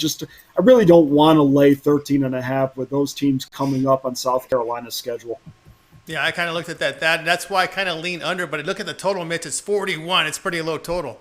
really don't want to lay 13.5 with those teams coming up on South Carolina's schedule. Yeah, I kind of looked at that. That's why I kind of lean under, but look at the total, Mitch. It's 41. It's pretty low total.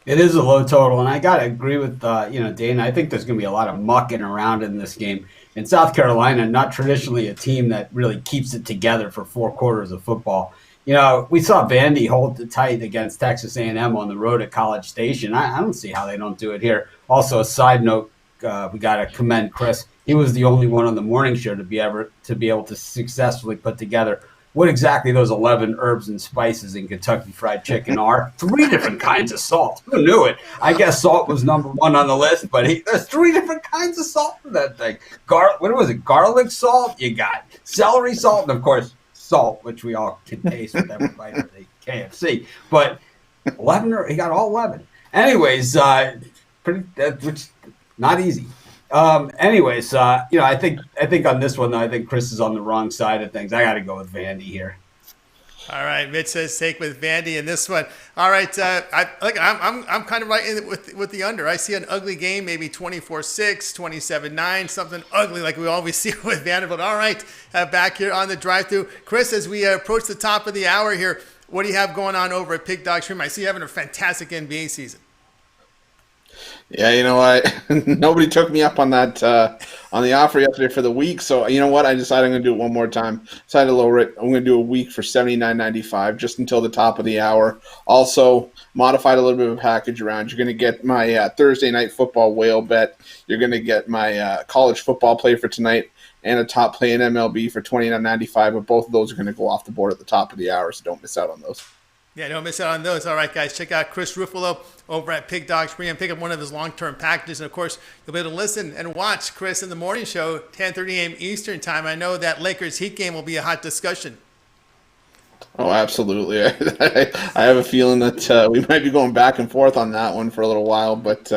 It is a low total, and I got to agree with Dana. I think there's going to be a lot of mucking around in this game. In South Carolina, not traditionally a team that really keeps it together for 4 quarters of football. We saw Vandy hold it tight against Texas A&M on the road at College Station. I don't see how they don't do it here. Also, a side note, we got to commend Chris. He was the only one on the morning show to be able to successfully put together what exactly those 11 herbs and spices in Kentucky Fried Chicken are. 3 different kinds of salt. Who knew it? I guess salt was number 1 on the list, but there's 3 different kinds of salt in that thing. What was it? Garlic salt? You got celery salt, and of course salt, which we all can taste with every bite of the KFC. But 11, he got all 11. Anyways, which not easy. I think on this one, though, I think Chris is on the wrong side of things. I got to go with Vandy here. All right, Mitch says take with Vandy in this one. All right, I'm kind of right in with the under. I see an ugly game, maybe 24-6, 27-9, something ugly like we always see with Vanderbilt. All right, back here on the drive-through, Chris. As we approach the top of the hour here, what do you have going on over at Pig Dog Stream? I see you having a fantastic NBA season. Yeah, you know what? Nobody took me up on that on the offer yesterday for the week. So you know what? I decided I'm going to do it one more time. Decided to lower it. I'm going to do a week for $79.95 just until the top of the hour. Also modified a little bit of a package around. You're going to get my Thursday night football whale bet. You're going to get my college football play for tonight and a top play in MLB for $29.95. But both of those are going to go off the board at the top of the hour, so don't miss out on those. Yeah, don't miss out on those. All right, guys, check out Chris Ruffalo over at Pig Dog Spree and pick up one of his long-term packages. And, of course, you'll be able to listen and watch Chris in the morning show, 10:30 a.m. Eastern time. I know that Lakers-Heat game will be a hot discussion. Oh, absolutely. I have a feeling that we might be going back and forth on that one for a little while. But,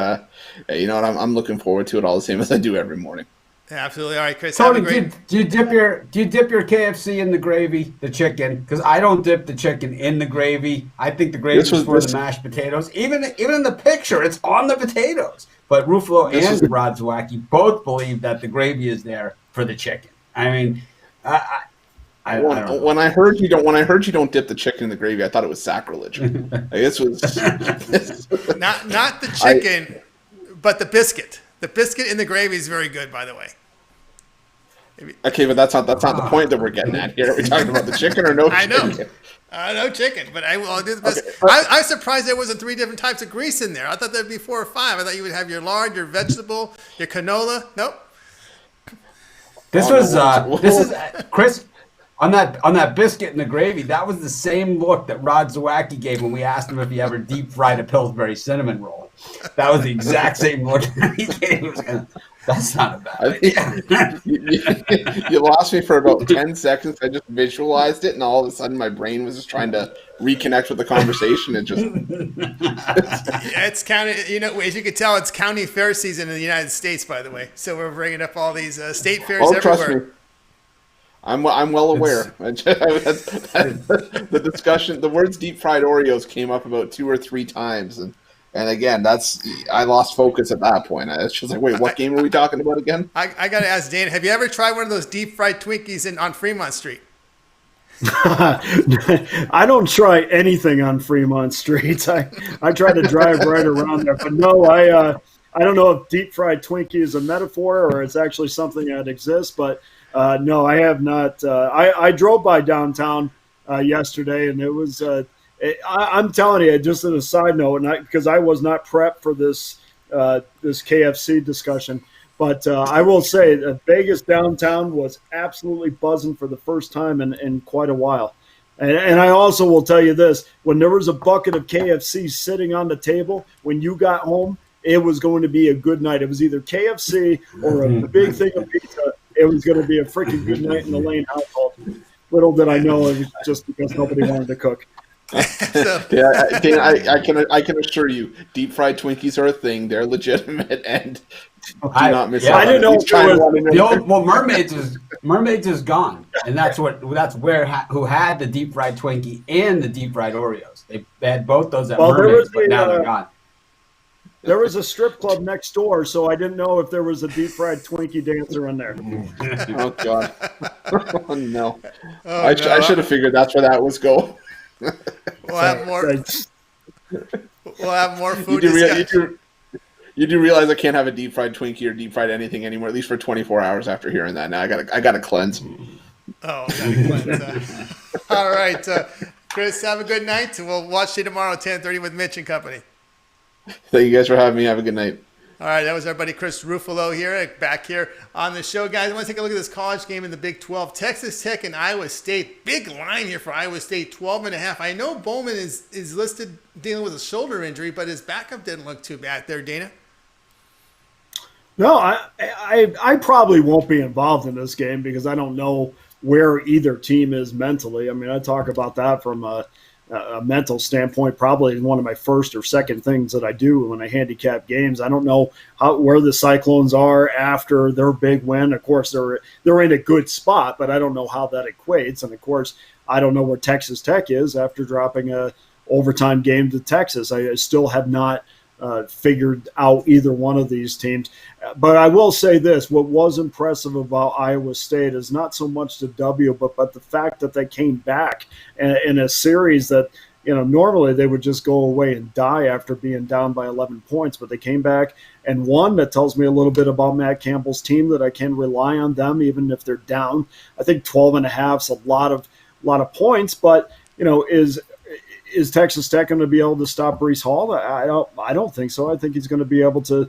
you know what, I'm looking forward to it all the same as I do every morning. Yeah, absolutely. All right, Chris. Tony, do you dip your KFC in the gravy, the chicken? Because I don't dip the chicken in the gravy. I think the gravy is for the mashed potatoes. Even in the picture, it's on the potatoes. But Ruffalo and Rod Zawacki both believe that the gravy is there for the chicken. I mean, I don't know. When I heard you don't dip the chicken in the gravy, I thought it was sacrilege. This was not the chicken, but the biscuit. The biscuit in the gravy is very good, by the way. Okay, but that's not the point that we're getting at here. Are we talking about the chicken or no chicken? I know. No chicken, but I'll do the best. Okay. I'm surprised there wasn't 3 different types of grease in there. I thought there'd be 4 or 5. I thought you would have your lard, your vegetable, your canola. Nope. This is Chris. On that biscuit and the gravy, that was the same look that Rod Zawacki gave when we asked him if he ever deep fried a Pillsbury cinnamon roll. That was the exact same look that he gave. That's not a bad idea. You lost me for about 10 seconds. I just visualized it, and all of a sudden my brain was just trying to reconnect with the conversation. It's county. You know, as you can tell, it's county fair season in the United States. By the way, so we're bringing up all these state fairs everywhere. Trust me. I'm well aware. The discussion, the words deep fried Oreos came up about 2 or 3 times, and And again, I lost focus at that point. It's just like, wait, what game are we talking about again? I got to ask Dana, have you ever tried one of those deep fried Twinkies on Fremont Street? I don't try anything on Fremont Street. I try to drive right around there, but no, I don't know if deep fried Twinkie is a metaphor or it's actually something that exists, but no, I have not. I drove by downtown yesterday, and it was. I'm telling you, just as a side note, and because I was not prepped for this KFC discussion, but I will say that Vegas downtown was absolutely buzzing for the first time in quite a while. And I also will tell you this: when there was a bucket of KFC sitting on the table when you got home, it was going to be a good night. It was either KFC or a big thing of pizza. It was going to be a freaking good night in the Lane household. Little did I know it was just because nobody wanted to cook. Yeah, Dana, I can assure you, deep fried Twinkies are a thing. They're legitimate, and do not miss out. I didn't know Mermaids is gone, and that's where who had the deep fried Twinkie and the deep fried Oreos. They had both those at Mermaids, but now they're gone. There was a strip club next door, so I didn't know if there was a deep fried Twinkie dancer in there. Oh God! Oh, no, I should have figured that's where that was going. We'll have more. We'll have more food. You do realize I can't have a deep fried Twinkie or deep fried anything anymore, at least for 24 hours after hearing that. Now I gotta cleanse. Oh, all right, Chris. Have a good night. We'll watch you tomorrow at 10:30 with Mitch and company. Thank you guys for having me. Have a good night. All right, that was our buddy Chris Ruffalo here, back here on the show. Guys, I want to take a look at this college game in the Big 12. Texas Tech and Iowa State. Big line here for Iowa State, 12.5. I know Bowman is listed dealing with a shoulder injury, but his backup didn't look too bad there, Dana. No, I probably won't be involved in this game because I don't know where either team is mentally. I mean, I talk about that from a mental standpoint, probably one of my first or second things that I do when I handicap games. I don't know where the Cyclones are after their big win. Of course, they're in a good spot, but I don't know how that equates. And of course, I don't know where Texas Tech is after dropping a overtime game to Texas. I still have not figured out either one of these teams. But I will say this, what was impressive about Iowa State is not so much the W, but the fact that they came back in a series that, normally they would just go away and die after being down by 11 points, but they came back and won. That tells me a little bit about Matt Campbell's team, that I can rely on them even if they're down. I think 12.5 is a lot of points, but, is Texas Tech going to be able to stop Breece Hall? I don't think so. I think he's going to be able to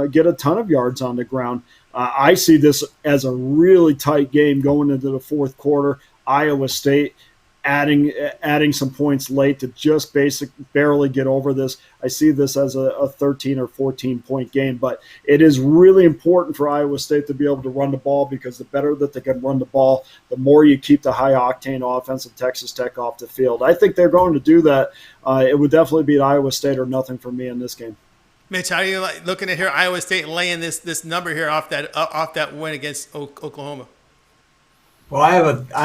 get a ton of yards on the ground. I see this as a really tight game going into the fourth quarter. Iowa State adding some points late to just barely get over this. I see this as a 13 or 14-point game, but it is really important for Iowa State to be able to run the ball, because the better that they can run the ball, the more you keep the high-octane offense of Texas Tech off the field. I think they're going to do that. It would definitely beat Iowa State or nothing for me in this game. Mitch, how are you looking at here Iowa State laying this number here off that win against Oklahoma? Well, I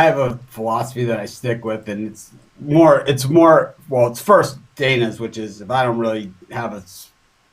have a philosophy that I stick with, and it's first Dana's, which is, if I don't really have an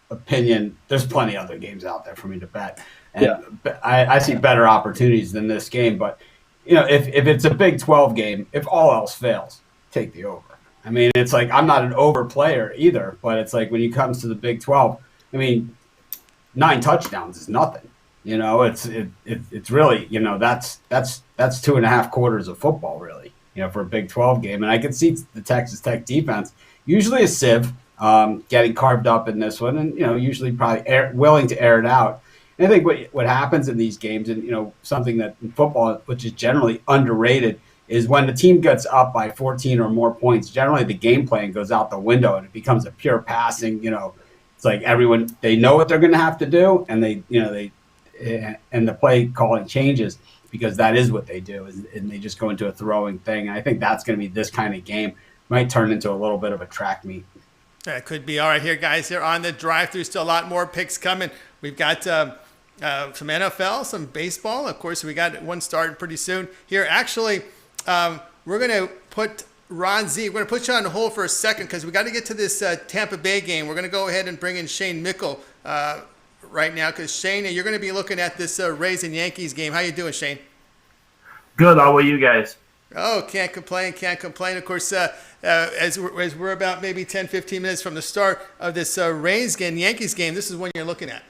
opinion, there's plenty other games out there for me to bet. And I see better opportunities than this game. But, if it's a Big 12 game, if all else fails, take the over. I mean, it's like, I'm not an over player either, but it's like when it comes to the Big 12, 9 touchdowns is nothing. It's really, that's 2.5 quarters of football, really, for a Big 12 game. And I can see the Texas Tech defense, usually a sieve, getting carved up in this one, and, usually probably willing to air it out. And I think what happens in these games, and, something that in football, which is generally underrated, is when the team gets up by 14 or more points, generally the game plan goes out the window and it becomes a pure passing, it's like everyone, they know what they're going to have to do, and and the play calling changes because that is what they do, and they just go into a throwing thing. And I think that's going to be this kind of game. Might turn into a little bit of a track meet. That could be. All right, here, guys, here on the drive-through, still a lot more picks coming. We've got some NFL, some baseball. Of course, we got one starting pretty soon. Here, actually, we're going to put Ron Z, we're going to put you on hold for a second because we got to get to this Tampa Bay game. We're going to go ahead and bring in Shane Mickle right now because, Shane, you're going to be looking at this Rays and Yankees game. How you doing, Shane? Good. How about you guys? Oh, can't complain, can't complain. Of course, as we're about maybe 10, 15 minutes from the start of this Rays game, Yankees game, this is one you're looking at.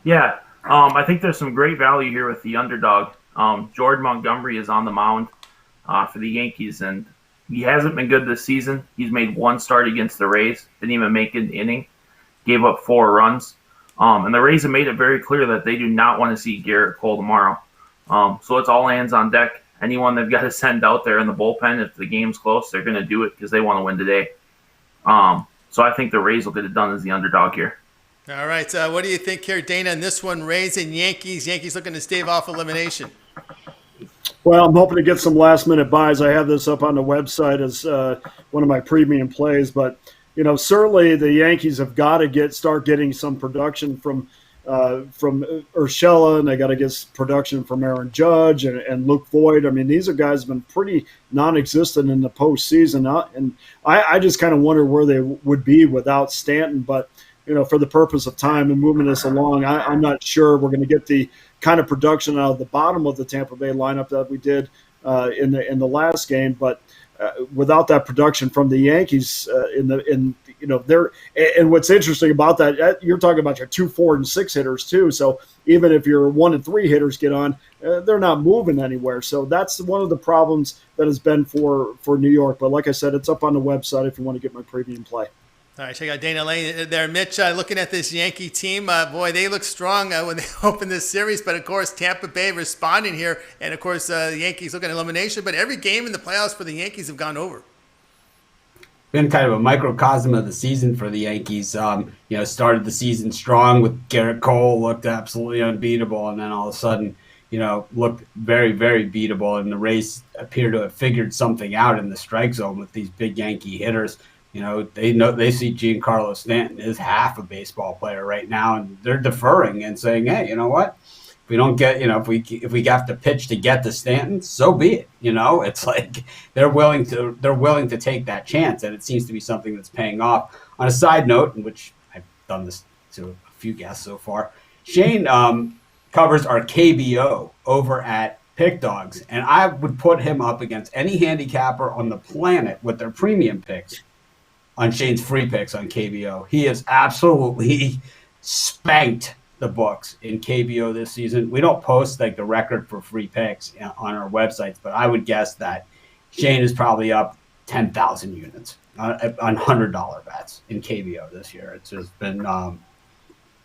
Yeah, I think there's some great value here with the underdog. Jordan Montgomery is on the mound for the Yankees, and he hasn't been good this season. He's made one start against the Rays, didn't even make an inning, gave up 4 runs. And the Rays have made it very clear that they do not want to see Garrett Cole tomorrow. So it's all hands on deck. Anyone they've got to send out there in the bullpen, if the game's close, they're going to do it because they want to win today. So I think the Rays will get it done as the underdog here. All right. What do you think here, Dana, in this one, Rays and Yankees? Yankees looking to stave off elimination. Well, I'm hoping to get some last-minute buys. I have this up on the website as one of my premium plays. But, certainly the Yankees have got to start getting some production from Urshela, and they got to get production from Aaron Judge and Luke Voigt. I mean, these are guys who have been pretty non-existent in the postseason, and I just kind of wonder where they would be without Stanton. But for the purpose of time and moving this along, I'm not sure we're going to get the kind of production out of the bottom of the Tampa Bay lineup that we did in the last game. But without that production from the Yankees, and what's interesting about that, you're talking about your 2, 4, and 6 hitters too. So even if your 1 and 3 hitters get on, they're not moving anywhere. So that's one of the problems that has been for New York. But like I said, it's up on the website if you want to get my premium play. All right, check out Dana Lane there. Mitch, looking at this Yankee team, boy, they look strong when they open this series. But, of course, Tampa Bay responding here. And, of course, the Yankees looking at elimination. But every game in the playoffs for the Yankees have gone over. Been kind of a microcosm of the season for the Yankees. Started the season strong with Garrett Cole, looked absolutely unbeatable. And then all of a sudden, looked very, very beatable. And the Rays appear to have figured something out in the strike zone with these big Yankee hitters. They see Giancarlo Stanton is half a baseball player right now, and they're deferring and saying, hey, you know what? If we don't get, if we have to pitch to get to Stanton, so be it. It's like they're willing to take that chance, and it seems to be something that's paying off. On a side note, in which I've done this to a few guests so far, Shane covers our KBO over at Pick Dogs, and I would put him up against any handicapper on the planet with their premium picks on Shane's free picks on KBO. He has absolutely spanked the books in KBO this season. We don't post the record for free picks on our websites, but I would guess that Shane is probably up 10,000 units on $100 bets in KBO this year. It's just been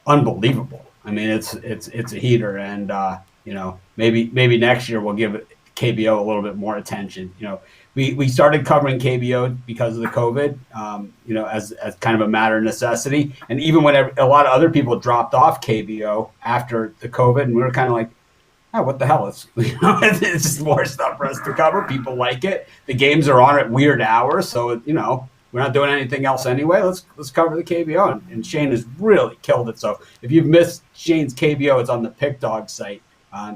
unbelievable. I mean, it's a heater, and maybe next year we'll give KBO a little bit more attention. We started covering KBO because of the COVID, as kind of a matter of necessity. And even when a lot of other people dropped off KBO after the COVID, and we were kind of like, oh, what the hell? It's just more stuff for us to cover. People like it. The games are on at weird hours, so we're not doing anything else anyway. Let's cover the KBO. And Shane has really killed it. So if you've missed Shane's KBO, it's on the Pick Dog site.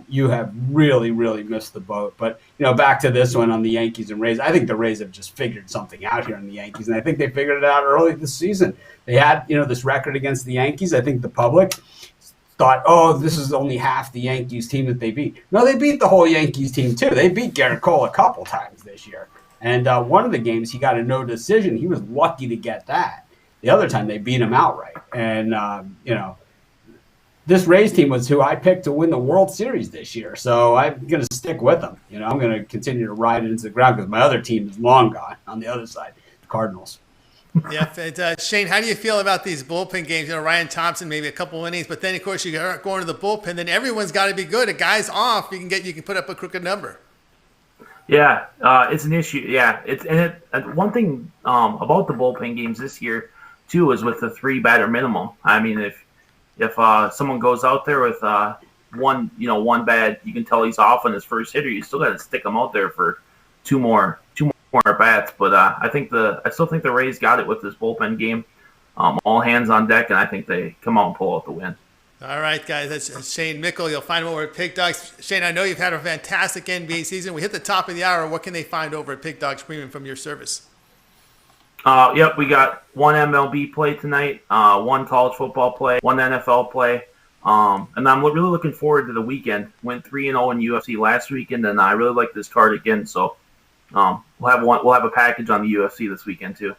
You have really, really missed the boat. But, back to this one on the Yankees and Rays. I think the Rays have just figured something out here in the Yankees, and I think they figured it out early this season. They had, this record against the Yankees. I think the public thought, oh, this is only half the Yankees team that they beat. No, they beat the whole Yankees team, too. They beat Garrett Cole a couple times this year. And one of the games, he got a no decision. He was lucky to get that. The other time, they beat him outright. And, this Rays team was who I picked to win the World Series this year, so I'm going to stick with them. I'm going to continue to ride it into the ground because my other team is long gone on the other side, the Cardinals. Yeah, Shane, how do you feel about these bullpen games? Ryan Thompson, maybe a couple innings, but then, of course, you are going to the bullpen, then everyone's got to be good. A guy's off, you can put up a crooked number. Yeah, it's an issue. Yeah, one thing about the bullpen games this year, too, is with the 3 batter minimum. I mean, if someone goes out there with one bad, you can tell he's off on his first hitter. You still got to stick him out there for two more bats. But I still think the Rays got it with this bullpen game. All hands on deck, and I think they come out and pull out the win. All right, guys, that's Shane Mickle. You'll find him over at Pig Dogs. Shane, I know you've had a fantastic NBA season. We hit the top of the hour. What can they find over at Pig Dogs Premium from your service? Yep, we got one MLB play tonight, one college football play, one NFL play, and I'm really looking forward to the weekend. Went 3-0 in UFC last weekend, and I really like this card again. So we'll have a package on the UFC this weekend too.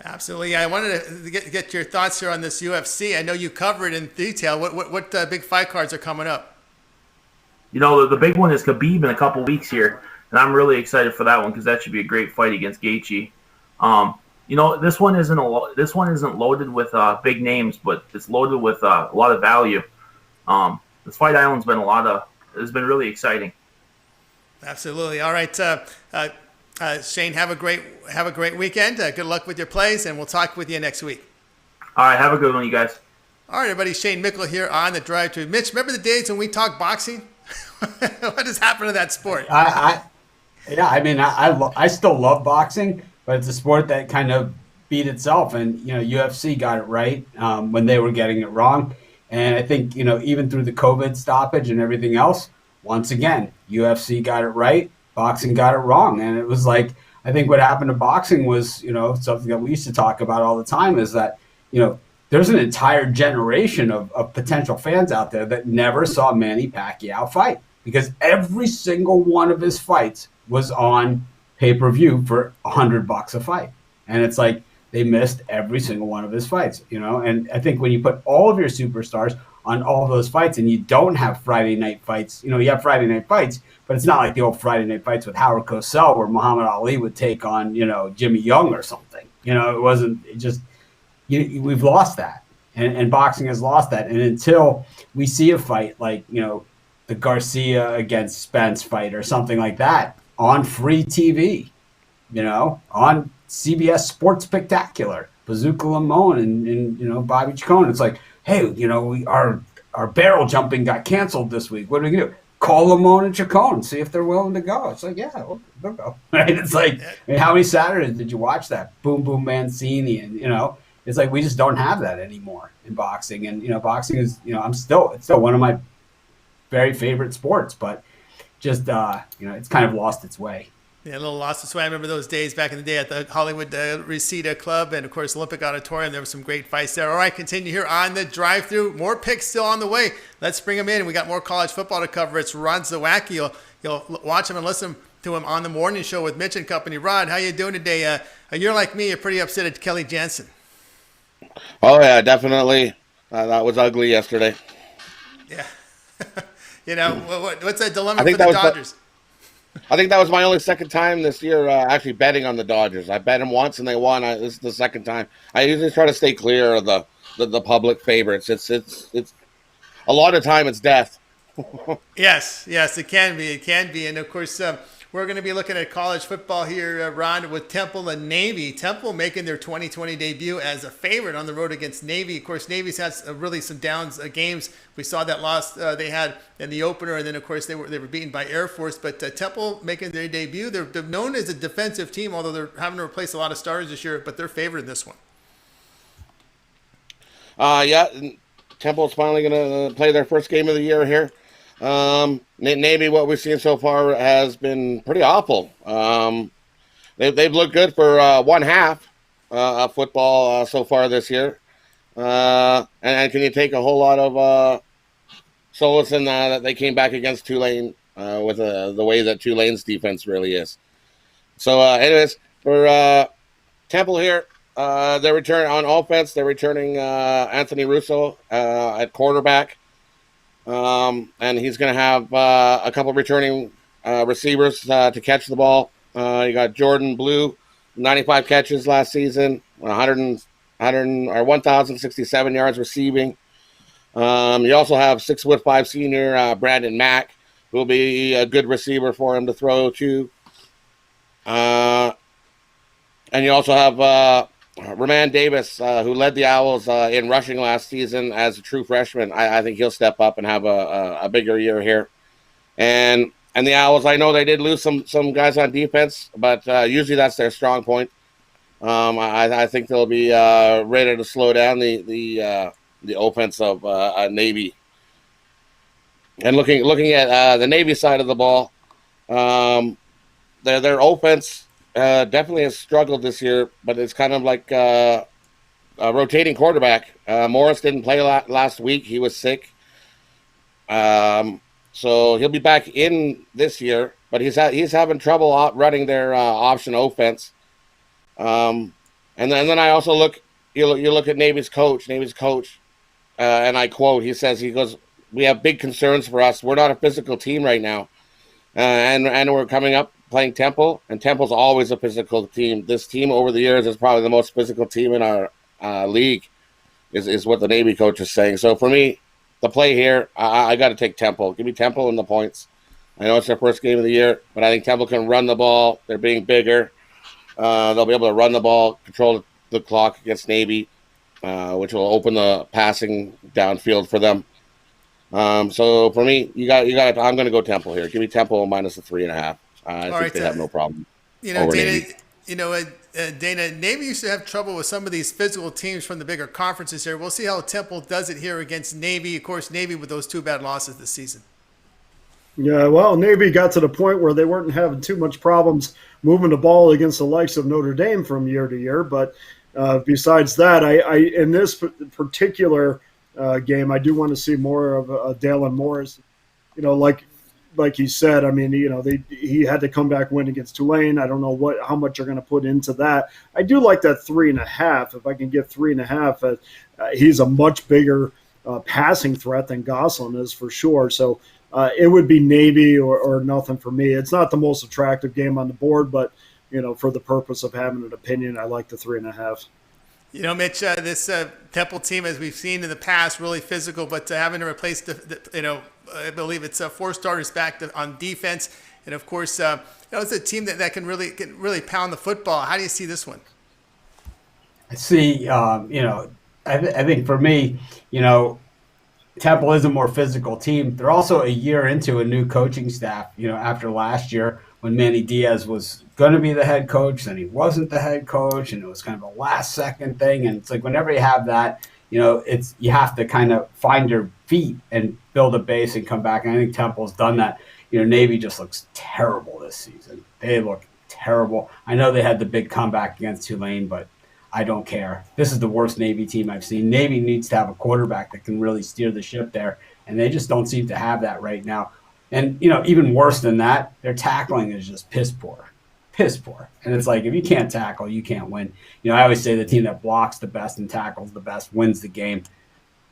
Absolutely. I wanted to get your thoughts here on this UFC. I know you cover it in detail. What big fight cards are coming up? You know, the big one is Khabib in a couple weeks here, and I'm really excited for that one because that should be a great fight against Gaethje. You know, this one isn't loaded with big names, but it's loaded with a lot of value. This Fight Island's has been really exciting. Absolutely. All right, Shane, have a great weekend. Good luck with your plays, and we'll talk with you next week. All right, have a good one, you guys. All right, everybody. Shane Mickle here on the Drive to. Mitch, remember the days when we talked boxing? What has happened to that sport? I still love boxing, but it's a sport that kind of beat itself. And, you know, UFC got it right when they were getting it wrong. And I think, you know, even through the COVID stoppage and everything else, once again, UFC got it right, boxing got it wrong. And it was like, I think what happened to boxing was, you know, something that we used to talk about all the time is that, you know, there's an entire generation of potential fans out there that never saw Manny Pacquiao fight because every single one of his fights was on pay-per-view for $100 a fight. And it's like they missed every single one of his fights, you know? And I think when you put all of your superstars on all those fights and you don't have Friday night fights, you know, you have Friday night fights, but it's not like the old Friday night fights with Howard Cosell where Muhammad Ali would take on, you know, Jimmy Young or something. You know, we've lost that. And boxing has lost that. And until we see a fight like, you know, the Garcia against Spence fight or something like that on free TV, you know, on CBS Sports Spectacular, Bazooka Lamone and you know, Bobby Chacon. It's like, hey, you know, our barrel jumping got canceled this week. What are we going to do? Call Lamone and Chacon, see if they're willing to go. It's like, yeah, they'll go. Right? It's like, I mean, how many Saturdays did you watch that? Boom Boom Mancini, and you know, it's like we just don't have that anymore in boxing. And you know, boxing is, you know, it's still one of my very favorite sports, but just you know, it's kind of lost its way. Yeah, a little lost its way. I remember those days back in the day at the Hollywood Reseda Club and, of course, Olympic Auditorium. There were some great fights there. All right, continue here on the drive-thru. More picks still on the way. Let's bring them in. We got more college football to cover. It's Rod Zawacki. You'll watch him and listen to him on the morning show with Mitch and company. Rod, how you doing today? You're like me. You're pretty upset at Kelly Jansen. Oh, yeah, definitely. That was ugly yesterday. Yeah. You know, what's that dilemma for the Dodgers? I think that was my only second time this year actually betting on the Dodgers. I bet them once and they won. This is the second time. I usually try to stay clear of the public favorites. It's a lot of time it's death. Yes, it can be. And of course, we're going to be looking at college football here, Ron, with Temple and Navy. Temple making their 2020 debut as a favorite on the road against Navy. Of course, Navy's had really some downs games. We saw that loss they had in the opener, and then of course they were beaten by Air Force. But Temple making their debut. They're known as a defensive team, although they're having to replace a lot of stars this year. But they're favored in this one. Yeah, Temple's finally going to play their first game of the year here. Navy, what we've seen so far has been pretty awful. They've looked good for one half of football so far this year. And can you take a whole lot of solace in that they came back against Tulane with the way that Tulane's defense really is. So, anyways, for Temple here, they're returning on offense. They're returning Anthony Russo at quarterback. And he's going to have a couple of returning receivers to catch the ball. You got Jordan Blue, 95 catches last season, 1,067 yards receiving. You also have 6'5" senior Brandon Mack, who will be a good receiver for him to throw to. And you also have Raman Davis, who led the Owls in rushing last season as a true freshman. I think he'll step up and have a bigger year here. And the Owls, I know they did lose some guys on defense, but usually that's their strong point. I think they'll be ready to slow down the the offense of Navy. And looking at the Navy side of the ball, their offense definitely has struggled this year, but it's kind of like a rotating quarterback. Morris didn't play last week; he was sick, so he'll be back in this year. But he's having trouble running their option offense. And then I also look at Navy's coach, and I quote: he goes, "We have big concerns for us. We're not a physical team right now, and we're coming up playing Temple, and Temple's always a physical team. This team over the years is probably the most physical team in our league," is what the Navy coach is saying. So for me, the play here, I got to take Temple. Give me Temple and the points. I know it's their first game of the year, but I think Temple can run the ball. They're being bigger. They'll be able to run the ball, control the clock against Navy, which will open the passing downfield for them. So for me, you got. I'm going to go Temple here. Give me Temple minus the 3.5. I think they have no problem. Dana, Dana, Navy used to have trouble with some of these physical teams from the bigger conferences here. We'll see how Temple does it here against Navy. Of course, Navy with those 2 bad losses this season. Yeah, well, Navy got to the point where they weren't having too much problems moving the ball against the likes of Notre Dame from year to year. But besides that, I in this particular game, I do want to see more of Dalen Morris. Like he said, I mean, he had to come back win against Tulane. I don't know how much you're going to put into that. I do like that 3.5. If I can get 3.5, he's a much bigger passing threat than Gosselin is for sure. So it would be Navy or nothing for me. It's not the most attractive game on the board, but for the purpose of having an opinion, I like the 3.5. Mitch, this Temple team, as we've seen in the past, really physical, but having to replace I believe it's 4 starters back on defense, and of course, it's a team that can really pound the football. How do you see this one? I see. I think for me, Temple is a more physical team. They're also a year into a new coaching staff. After last year when Manny Diaz was going to be the head coach, then he wasn't the head coach, and it was kind of a last second thing. And it's like whenever you have that, you have to kind of find your feet and build a base and come back. And I think Temple's done that. Navy just looks terrible this season. They look terrible. I know they had the big comeback against Tulane, but I don't care. This is the worst Navy team I've seen. Navy needs to have a quarterback that can really steer the ship there, and they just don't seem to have that right now. And, even worse than that, their tackling is just piss poor. And it's like, if you can't tackle, you can't win. I always say the team that blocks the best and tackles the best wins the game.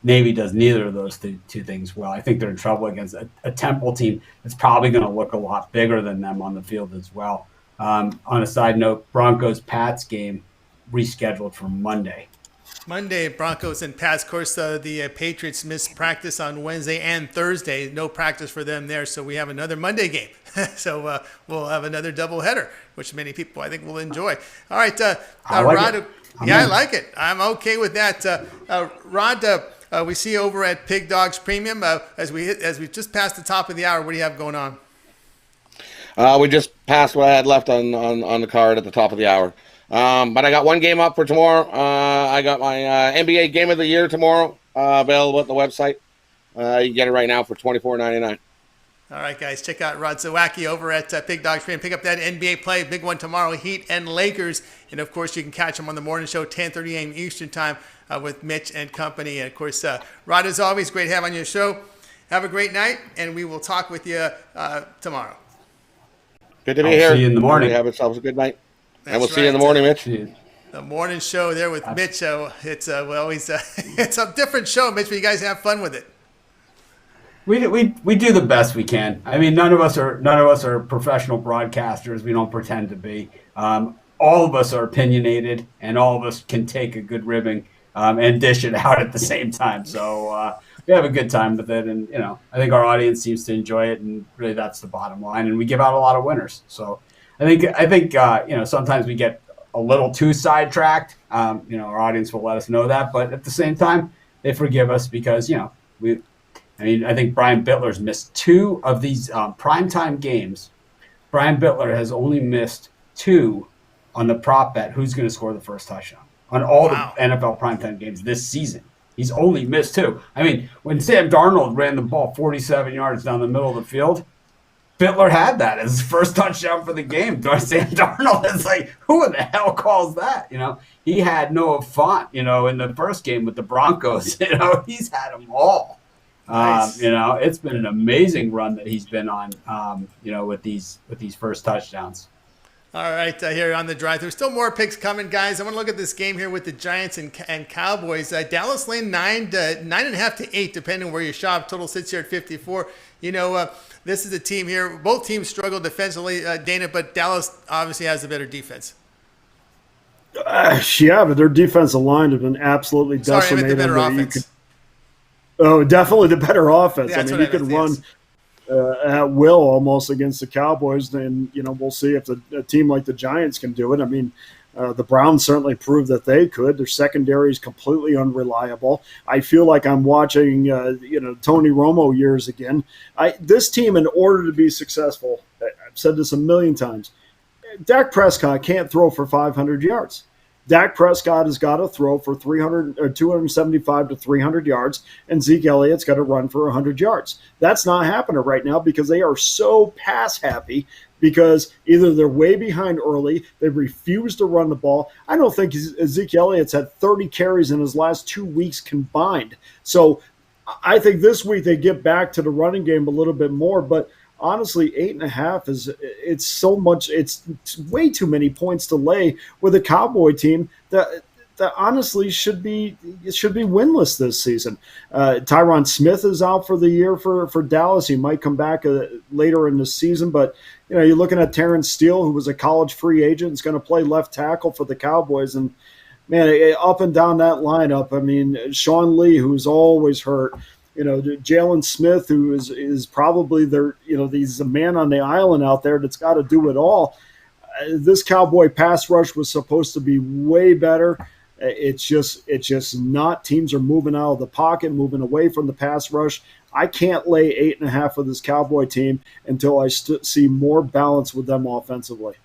Navy does neither of those two things well. I think they're in trouble against a Temple team that's probably going to look a lot bigger than them on the field as well. On a side note, Broncos-Pats game rescheduled for Monday. Broncos and Pats. Of course, the Patriots missed practice on Wednesday and Thursday. No practice for them there, so we have another Monday game. So we'll have another doubleheader, which many people I think will enjoy. All right, Rod. I like it. I'm okay with that. Rod, we see you over at Pig Dogs Premium. As we just passed the top of the hour, what do you have going on? We just passed what I had left on the card at the top of the hour. But I got one game up for tomorrow. I got my NBA Game of the Year tomorrow available at the website. You can get it right now for $24.99. All right, guys, check out Rod Zawacki over at Pig Dogs Premium. Pick up that NBA play. Big one tomorrow, Heat and Lakers. And, of course, you can catch him on the morning show, 10:30 a.m. Eastern Time with Mitch and company. And, of course, Rod, as always, great to have on your show. Have a great night, and we will talk with you tomorrow. Good to be here. See you in the morning. Have yourselves a good night. That's and we'll see you in the morning, Mitch. The morning show there with Mitch. It's it's a different show, Mitch, but you guys have fun with it. We do the best we can. I mean, none of us are professional broadcasters. We don't pretend to be. All of us are opinionated, and all of us can take a good ribbing and dish it out at the same time. So we have a good time with it, and I think our audience seems to enjoy it, and really that's the bottom line. And we give out a lot of winners. So I think sometimes we get a little too sidetracked. Our audience will let us know that, but at the same time, they forgive us because I think Brian Bittler's missed 2 of these primetime games. Brian Bittler has only missed 2 on the prop bet who's going to score the first touchdown on all the NFL primetime games this season. He's only missed 2. I mean, when Sam Darnold ran the ball 47 yards down the middle of the field, Fittler had that as his first touchdown for the game. Sam Darnold is like, who the hell calls that? He had Noah Fant, in the first game with the Broncos. He's had them all. Nice. It's been an amazing run that he's been on, with these first touchdowns. All right, here on the drive. There's still more picks coming, guys. I want to look at this game here with the Giants and Cowboys. Dallas laying 9.5 to 8, depending where you shop. Total sits here at 54. This is a team here. Both teams struggle defensively, Dana, but Dallas obviously has a better defense. Yeah, but their defensive line has been absolutely decimated. Sorry, I meant the better offense. Definitely the better offense. Yeah, you could run at will almost against the Cowboys, and we'll see if a team like the Giants can do it. I mean, the Browns certainly proved that they could. Their secondary is completely unreliable. I feel like I'm watching, Tony Romo years again. This team, in order to be successful, I've said this a million times, Dak Prescott can't throw for 500 yards. Dak Prescott has got to throw for 275 to 300 yards, and Zeke Elliott's got to run for 100 yards. That's not happening right now because they are so pass happy because either they're way behind early, they refuse to run the ball. I don't think Zeke Elliott's had 30 carries in his last 2 weeks combined. So I think this week they get back to the running game a little bit more, but honestly, 8.5 it's way too many points to lay with a Cowboy team that honestly should be winless this season. Tyron Smith is out for the year for Dallas. He might come back later in the season, but you're looking at Terrence Steele, who was a college free agent, is going to play left tackle for the Cowboys, and man, up and down that lineup. I mean, Sean Lee, who's always hurt. Jalen Smith, who is probably he's a man on the island out there that's got to do it all. This Cowboy pass rush was supposed to be way better. It's just not. Teams are moving out of the pocket, moving away from the pass rush. I can't lay 8.5 with this Cowboy team until I see more balance with them offensively.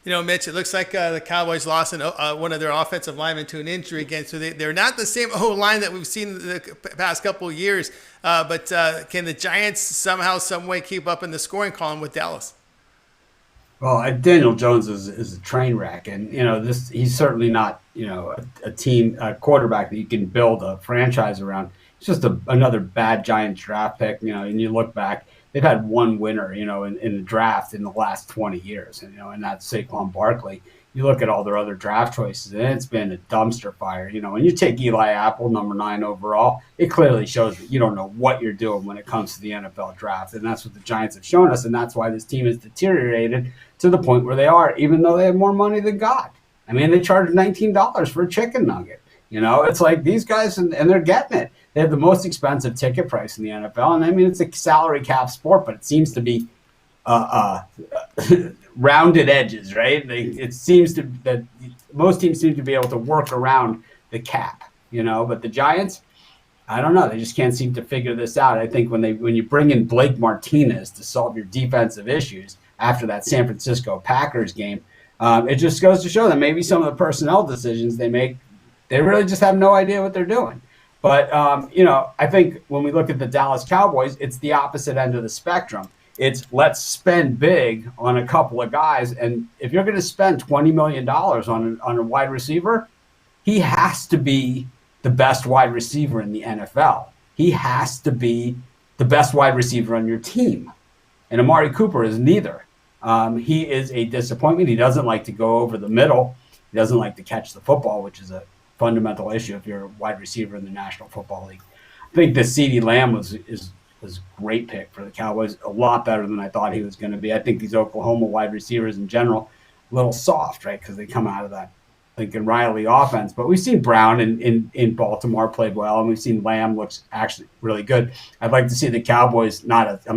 Mitch, it looks like the Cowboys lost one of their offensive linemen to an injury again. So they're not the same O-line that we've seen the past couple of years. But can the Giants somehow, some way keep up in the scoring column with Dallas? Well, Daniel Jones is a train wreck. And, he's certainly not, a quarterback that you can build a franchise around. It's just another bad Giants draft pick, and you look back. They've had one winner, in the draft in the last 20 years, and that's Saquon Barkley. You look at all their other draft choices, and it's been a dumpster fire. When you take Eli Apple, number 9 overall, it clearly shows that you don't know what you're doing when it comes to the NFL draft, and that's what the Giants have shown us, and that's why this team has deteriorated to the point where they are, even though they have more money than God. I mean, they charged $19 for a chicken nugget. It's like these guys, and they're getting it. They have the most expensive ticket price in the NFL. And I mean, it's a salary cap sport, but it seems to be rounded edges, right? It seems that most teams seem to be able to work around the cap, but the Giants, I don't know. They just can't seem to figure this out. I think when you bring in Blake Martinez to solve your defensive issues after that San Francisco Packers game, it just goes to show that maybe some of the personnel decisions they make, they really just have no idea what they're doing. But, I think when we look at the Dallas Cowboys, it's the opposite end of the spectrum. It's let's spend big on a couple of guys. And if you're going to spend $20 million on a wide receiver, he has to be the best wide receiver in the NFL. He has to be the best wide receiver on your team. And Amari Cooper is neither. He is a disappointment. He doesn't like to go over the middle. He doesn't like to catch the football, which is a fundamental issue if you're a wide receiver in the National Football League. I think the CeeDee Lamb was a great pick for the Cowboys, a lot better than I thought he was going to be. I think these Oklahoma wide receivers in general, a little soft, right, because they come out of that Lincoln Riley offense. But we've seen Brown in Baltimore played well, and we've seen Lamb looks actually really good. I'd like to see the Cowboys, I'm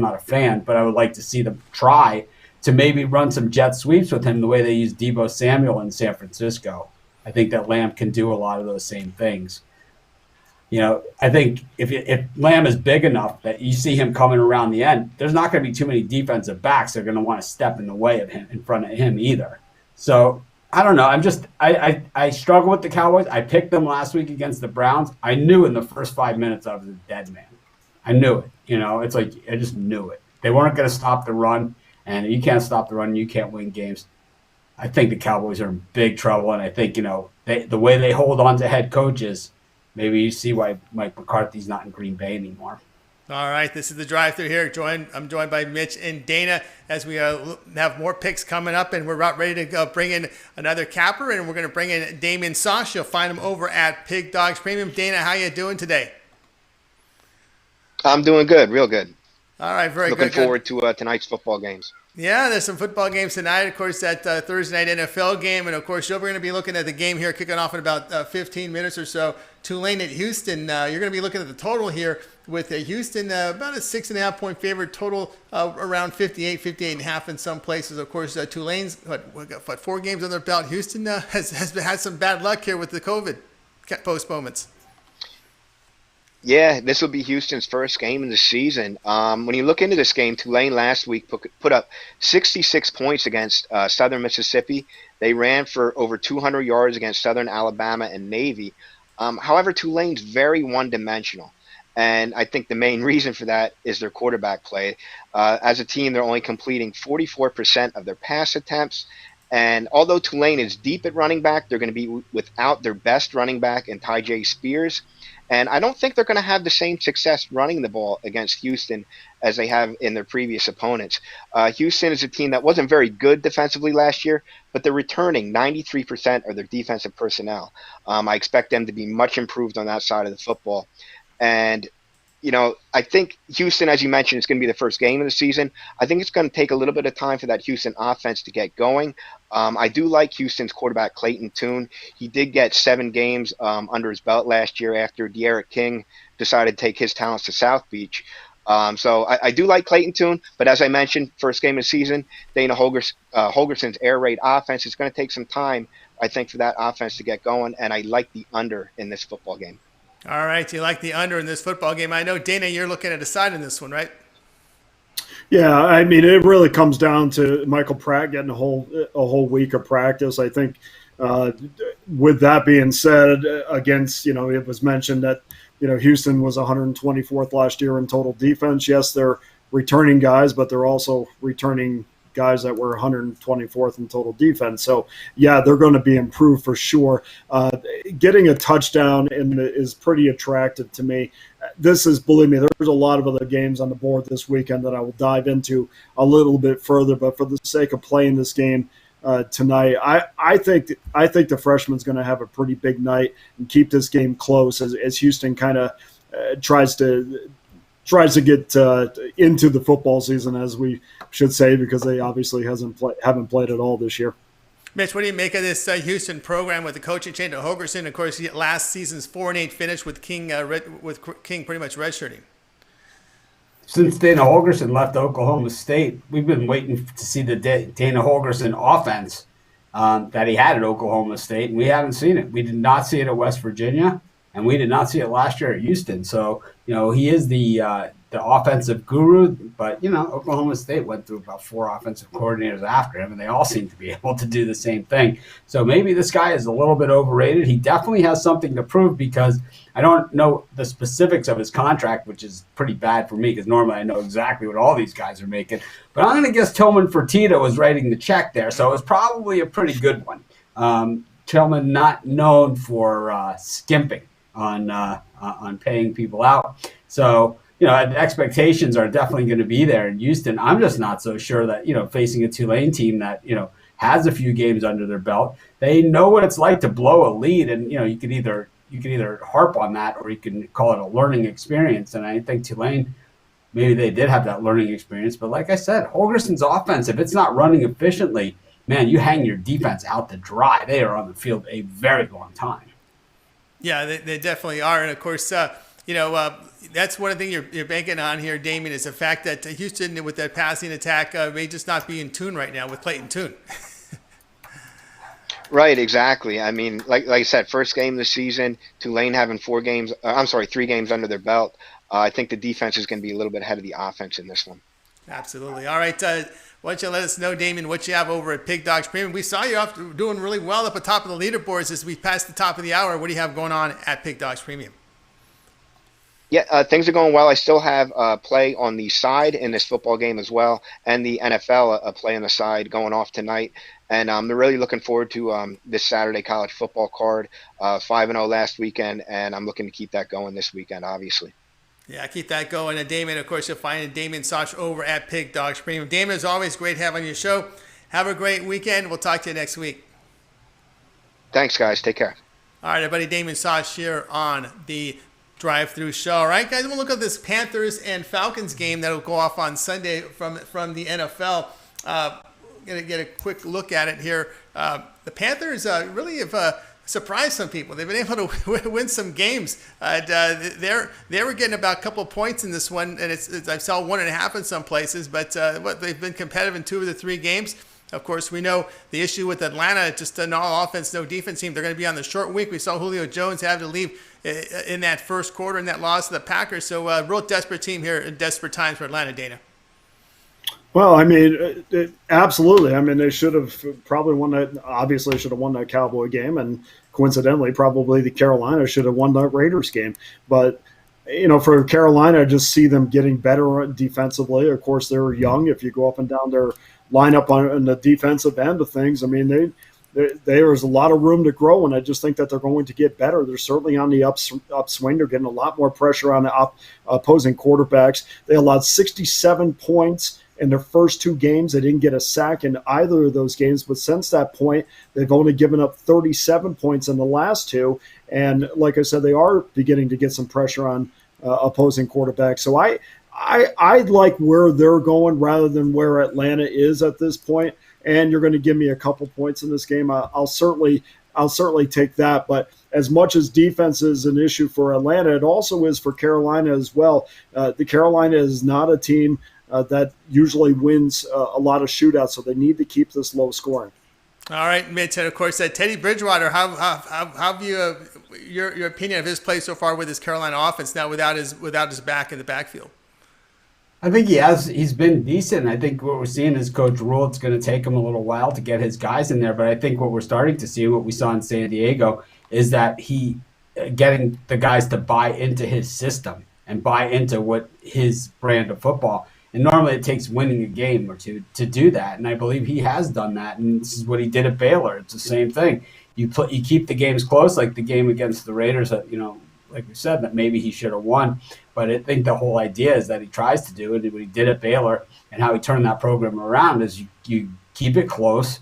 not a fan, but I would like to see them try to maybe run some jet sweeps with him the way they used Deebo Samuel in San Francisco. I think that Lamb can do a lot of those same things. I think if Lamb is big enough that you see him coming around the end, there's not going to be too many defensive backs that are going to want to step in the way of him, in front of him either. So I don't know. I struggle with the Cowboys. I picked them last week against the Browns. I knew in the first 5 minutes I was a dead man. I knew it. It's like I just knew it. They weren't going to stop the run, and you can't stop the run. You can't win games. I think the Cowboys are in big trouble, and I think the way they hold on to head coaches, maybe you see why Mike McCarthy's not in Green Bay anymore. All right, this is the drive-through here. I'm joined by Mitch and Dana as we have more picks coming up, and we're about ready to bring in another capper, and we're going to bring in Damien Sauce. You'll find him over at Pig Dogs Premium. Dana, how you doing today? I'm doing good, real good. All right, very good. Looking forward to tonight's football games. Yeah, there's some football games tonight. Of course, that Thursday night NFL game. And, of course, we're going to be looking at the game here kicking off in about 15 minutes or so. Tulane at Houston. You're going to be looking at the total here with Houston about a 6.5-point favorite, total around 58.5 in some places. Of course, Tulane's, 4 games on their belt. Houston has had some bad luck here with the COVID postponements. Yeah, this will be Houston's first game in the season. When you look into this game, Tulane last week put up 66 points against Southern Mississippi. They ran for over 200 yards against Southern Alabama and Navy. However, Tulane's very one-dimensional. And I think the main reason for that is their quarterback play. As a team, they're only completing 44% of their pass attempts. And although Tulane is deep at running back, they're going to be without their best running back in Tyjae Spears. And I don't think they're going to have the same success running the ball against Houston as they have in their previous opponents. Houston is a team that wasn't very good defensively last year, but they're returning 93% of their defensive personnel. I expect them to be much improved on that side of the football. And, I think Houston, as you mentioned, is going to be the first game of the season. I think it's going to take a little bit of time for that Houston offense to get going. I do like Houston's quarterback, Clayton Tune. He did get 7 games under his belt last year after De'Aaron King decided to take his talents to South Beach. So I do like Clayton Tune, but as I mentioned, first game of the season, Dana Holgerson's air raid offense is going to take some time, I think, for that offense to get going, and I like the under in this football game. All right, you like the under in this football game. I know, Dana, you're looking at a side in this one, right? Yeah, I mean, it really comes down to Michael Pratt getting a whole week of practice. I think with that being said, against, it was mentioned that, Houston was 124th last year in total defense. Yes, they're returning guys, but they're also returning guys that were 124th in total defense. So, yeah, they're going to be improved for sure. Getting a touchdown is pretty attractive to me. Believe me, there's a lot of other games on the board this weekend that I will dive into a little bit further. But for the sake of playing this game tonight, I think the freshman's going to have a pretty big night and keep this game close as Houston kind of tries to get into the football season, as we should say, because they obviously haven't played at all this year. Mitch, what do you make of this Houston program with the coaching change to Holgerson? Of course, last season's 4-8 finish with King pretty much redshirting. Since Dana Holgerson left Oklahoma State, we've been waiting to see the Dana Holgerson offense that he had at Oklahoma State, and we haven't seen it. We did not see it at West Virginia, and we did not see it last year at Houston. So, he is the offensive guru, but, Oklahoma State went through about 4 offensive coordinators after him, and they all seem to be able to do the same thing. So maybe this guy is a little bit overrated. He definitely has something to prove, because I don't know the specifics of his contract, which is pretty bad for me, because normally I know exactly what all these guys are making. But I'm going to guess Tillman Fertitta was writing the check there, so it was probably a pretty good one. Tillman not known for skimping on paying people out. So, expectations are definitely going to be there in Houston. I'm just not so sure that, facing a Tulane team that, has a few games under their belt, they know what it's like to blow a lead. And, you could either harp on that, or you can call it a learning experience. And I think Tulane, maybe they did have that learning experience. But like I said, Holgerson's offense, if it's not running efficiently, man, you hang your defense out to dry. They are on the field a very long time. Yeah, they definitely are. And, of course, that's one thing you're banking on here, Damien, is the fact that Houston, with that passing attack, may just not be in tune right now with Clayton Tune. Right, exactly. I mean, like I said, first game of the season, Tulane having 3 games under their belt. I think the defense is going to be a little bit ahead of the offense in this one. Absolutely. All right. Why don't you let us know, Damon, what you have over at Pig Dogs Premium? We saw you off doing really well up at the top of the leaderboards as we passed the top of the hour. What do you have going on at Pig Dogs Premium? Yeah, things are going well. I still have play on the side in this football game as well, and the NFL play on the side going off tonight. And I'm really looking forward to this Saturday college football card, 5-0 last weekend, and I'm looking to keep that going this weekend, obviously. Yeah, keep that going. And Damon, of course, you'll find Damon Soch over at Pig Dogs Premium. Damon, as always, great having you on your show. Have a great weekend. We'll talk to you next week. Thanks, guys. Take care. All right, everybody. Damon Soch here on the Drive-Thru Show. All right, guys, we'll look at this Panthers and Falcons game that will go off on Sunday from the NFL. Going to get a quick look at it here. The Panthers really have surprised some people. They've been able to win some games. They were getting about a couple of points in this one, and I saw 1.5 in some places, but they've been competitive in 2 of the 3 games. Of course, we know the issue with Atlanta, just an all offense, no defense team. They're going to be on the short week. We saw Julio Jones have to leave in that first quarter in that loss to the Packers. So real desperate team here in desperate times for Atlanta, Dana. Well, I mean, absolutely. I mean, they should have probably won that. Obviously, should have won that Cowboy game, and coincidentally, probably the Carolina should have won that Raiders game. But for Carolina, I just see them getting better defensively. Of course, they're young. If you go up and down their lineup on the defensive end of things, I mean, there's a lot of room to grow, and I just think that they're going to get better. They're certainly on the upswing. They're getting a lot more pressure on the opposing quarterbacks. They allowed 67 points in their first 2 games. They didn't get a sack in either of those games, but since that point, they've only given up 37 points in the last 2. And like I said, they are beginning to get some pressure on opposing quarterbacks. So I like where they're going rather than where Atlanta is at this point. And you're going to give me a couple points in this game. I'll certainly take that. But as much as defense is an issue for Atlanta, it also is for Carolina as well. The Carolina is not a team that usually wins a lot of shootouts, so they need to keep this low scoring. All right, Mitch, and of course, Teddy Bridgewater. How have you your opinion of his play so far with his Carolina offense now without his back in the backfield? I think he's been decent. I think what we're seeing is Coach Rule, it's going to take him a little while to get his guys in there, but I think what we're starting to see, what we saw in San Diego, is that he getting the guys to buy into his system and buy into what his brand of football. And normally it takes winning a game or two to do that. And I believe he has done that. And this is what he did at Baylor. It's the same thing. You keep the games close, like the game against the Raiders that, like we said, that maybe he should have won. But I think the whole idea is that he tries to do it. What he did at Baylor and how he turned that program around is you keep it close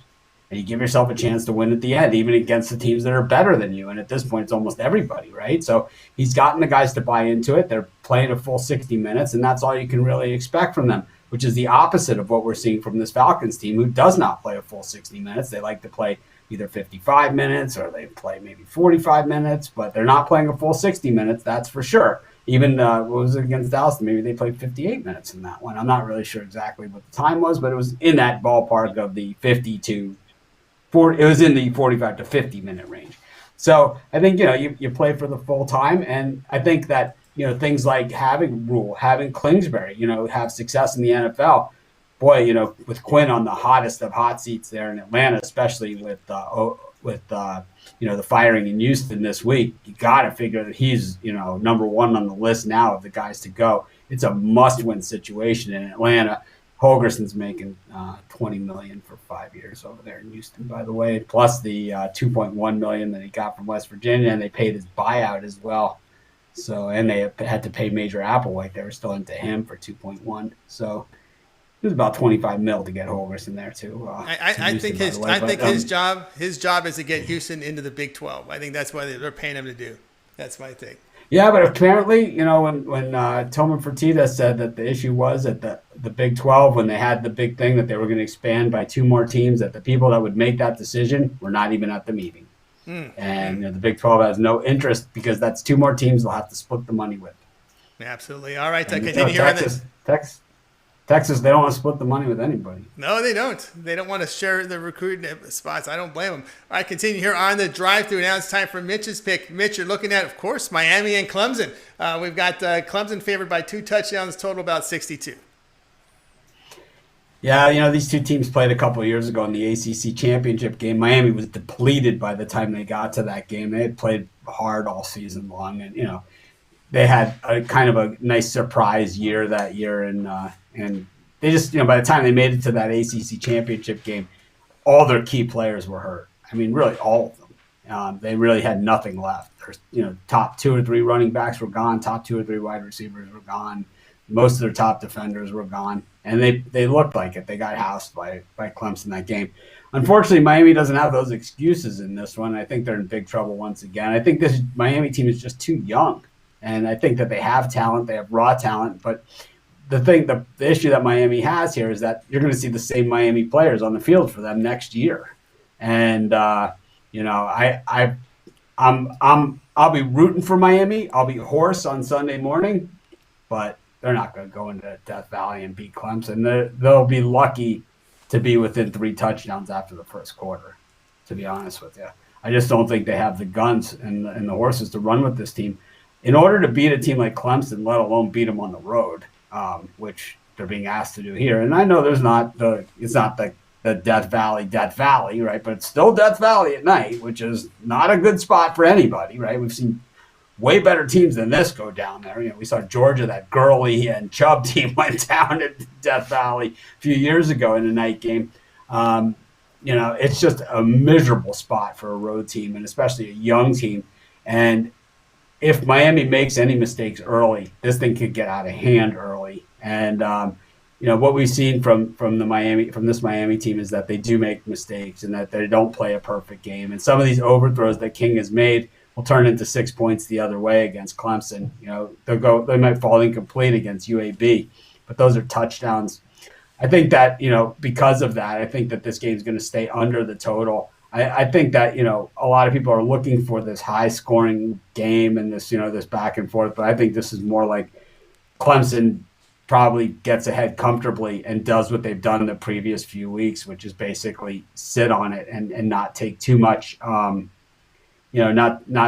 and you give yourself a chance to win at the end, even against the teams that are better than you. And at this point, it's almost everybody, right? So he's gotten the guys to buy into it. They're playing a full 60 minutes, and that's all you can really expect from them, which is the opposite of what we're seeing from this Falcons team, who does not play a full 60 minutes. They like to play either 55 minutes or they play maybe 45 minutes, but they're not playing a full 60 minutes, that's for sure. Even what was it against Dallas? Maybe they played 58 minutes in that one. I'm not really sure exactly what the time was, but it was in that ballpark of the 50 to 40. It was in the 45 to 50 minute range. So I think, you play for the full time. And I think that, things like having Rule, having Kingsbury, have success in the NFL. Boy, with Quinn on the hottest of hot seats there in Atlanta, especially with the firing in Houston this week, you got to figure that he's, number 1 on the list now of the guys to go. It's a must-win situation in Atlanta. Holgerson's making $20 million for 5 years over there in Houston, by the way, plus the $2.1 million that he got from West Virginia, and they paid his buyout as well. So, and they had to pay Major Applewhite. They were still into him for 2.1. So it was about 25 mil to get Holgerson there too. I think his job is to get Houston into the Big 12. I think that's what they're paying him to do. That's my take. Yeah, but apparently, when Tillman Fertitta said that the issue was at the Big 12, when they had the big thing that they were going to expand by 2 more teams, that the people that would make that decision were not even at the meeting. And the Big 12 has no interest because that's 2 more teams they'll have to split the money with. Absolutely. All right, continue here on this. Texas, they don't want to split the money with anybody. No, they don't. They don't want to share the recruiting spots. I don't blame them. All right, continue here on the drive-thru. Now it's time for Mitch's pick. Mitch, you're looking at, of course, Miami and Clemson. We've got Clemson favored by 2 touchdowns, total about 62. Yeah, these two teams played a couple of years ago in the ACC championship game. Miami was depleted by the time they got to that game. They had played hard all season long, and they had a kind of a nice surprise year that year, and they just by the time they made it to that ACC championship game, all their key players were hurt. I mean, really all of them. They really had nothing left. Their top 2 or 3 running backs were gone. Top 2 or 3 wide receivers were gone. Most of their top defenders were gone, and they looked like it. They got housed by Clemson that game. Unfortunately, Miami doesn't have those excuses in this one. I think they're in big trouble once again. I think this Miami team is just too young, and I think that they have talent. They have raw talent, but the issue that Miami has here is that you're going to see the same Miami players on the field for them next year, and I'll be rooting for Miami. I'll be hoarse on Sunday morning, but they're not going to go into Death Valley and beat Clemson. They'll be lucky to be within 3 touchdowns after the first quarter, to be honest with you. I just don't think they have the guns and the horses to run with this team. In order to beat a team like Clemson, let alone beat them on the road, which they're being asked to do here. And I know it's not the Death Valley, right? But it's still Death Valley at night, which is not a good spot for anybody, right? We've seen way better teams than this go down there. We saw Georgia, that Gurley and Chubb team went down at Death Valley a few years ago in a night game. It's just a miserable spot for a road team, and especially a young team. And if Miami makes any mistakes early, this thing could get out of hand early. And what we've seen from this Miami team is that they do make mistakes and that they don't play a perfect game. And some of these overthrows that King has made will turn into 6 points the other way against Clemson. They might fall incomplete against UAB, but those are touchdowns. I think that, because of that, I think that this game is going to stay under the total. I think that, a lot of people are looking for this high scoring game and this, this back and forth, but I think this is more like Clemson probably gets ahead comfortably and does what they've done in the previous few weeks, which is basically sit on it and not take too much, not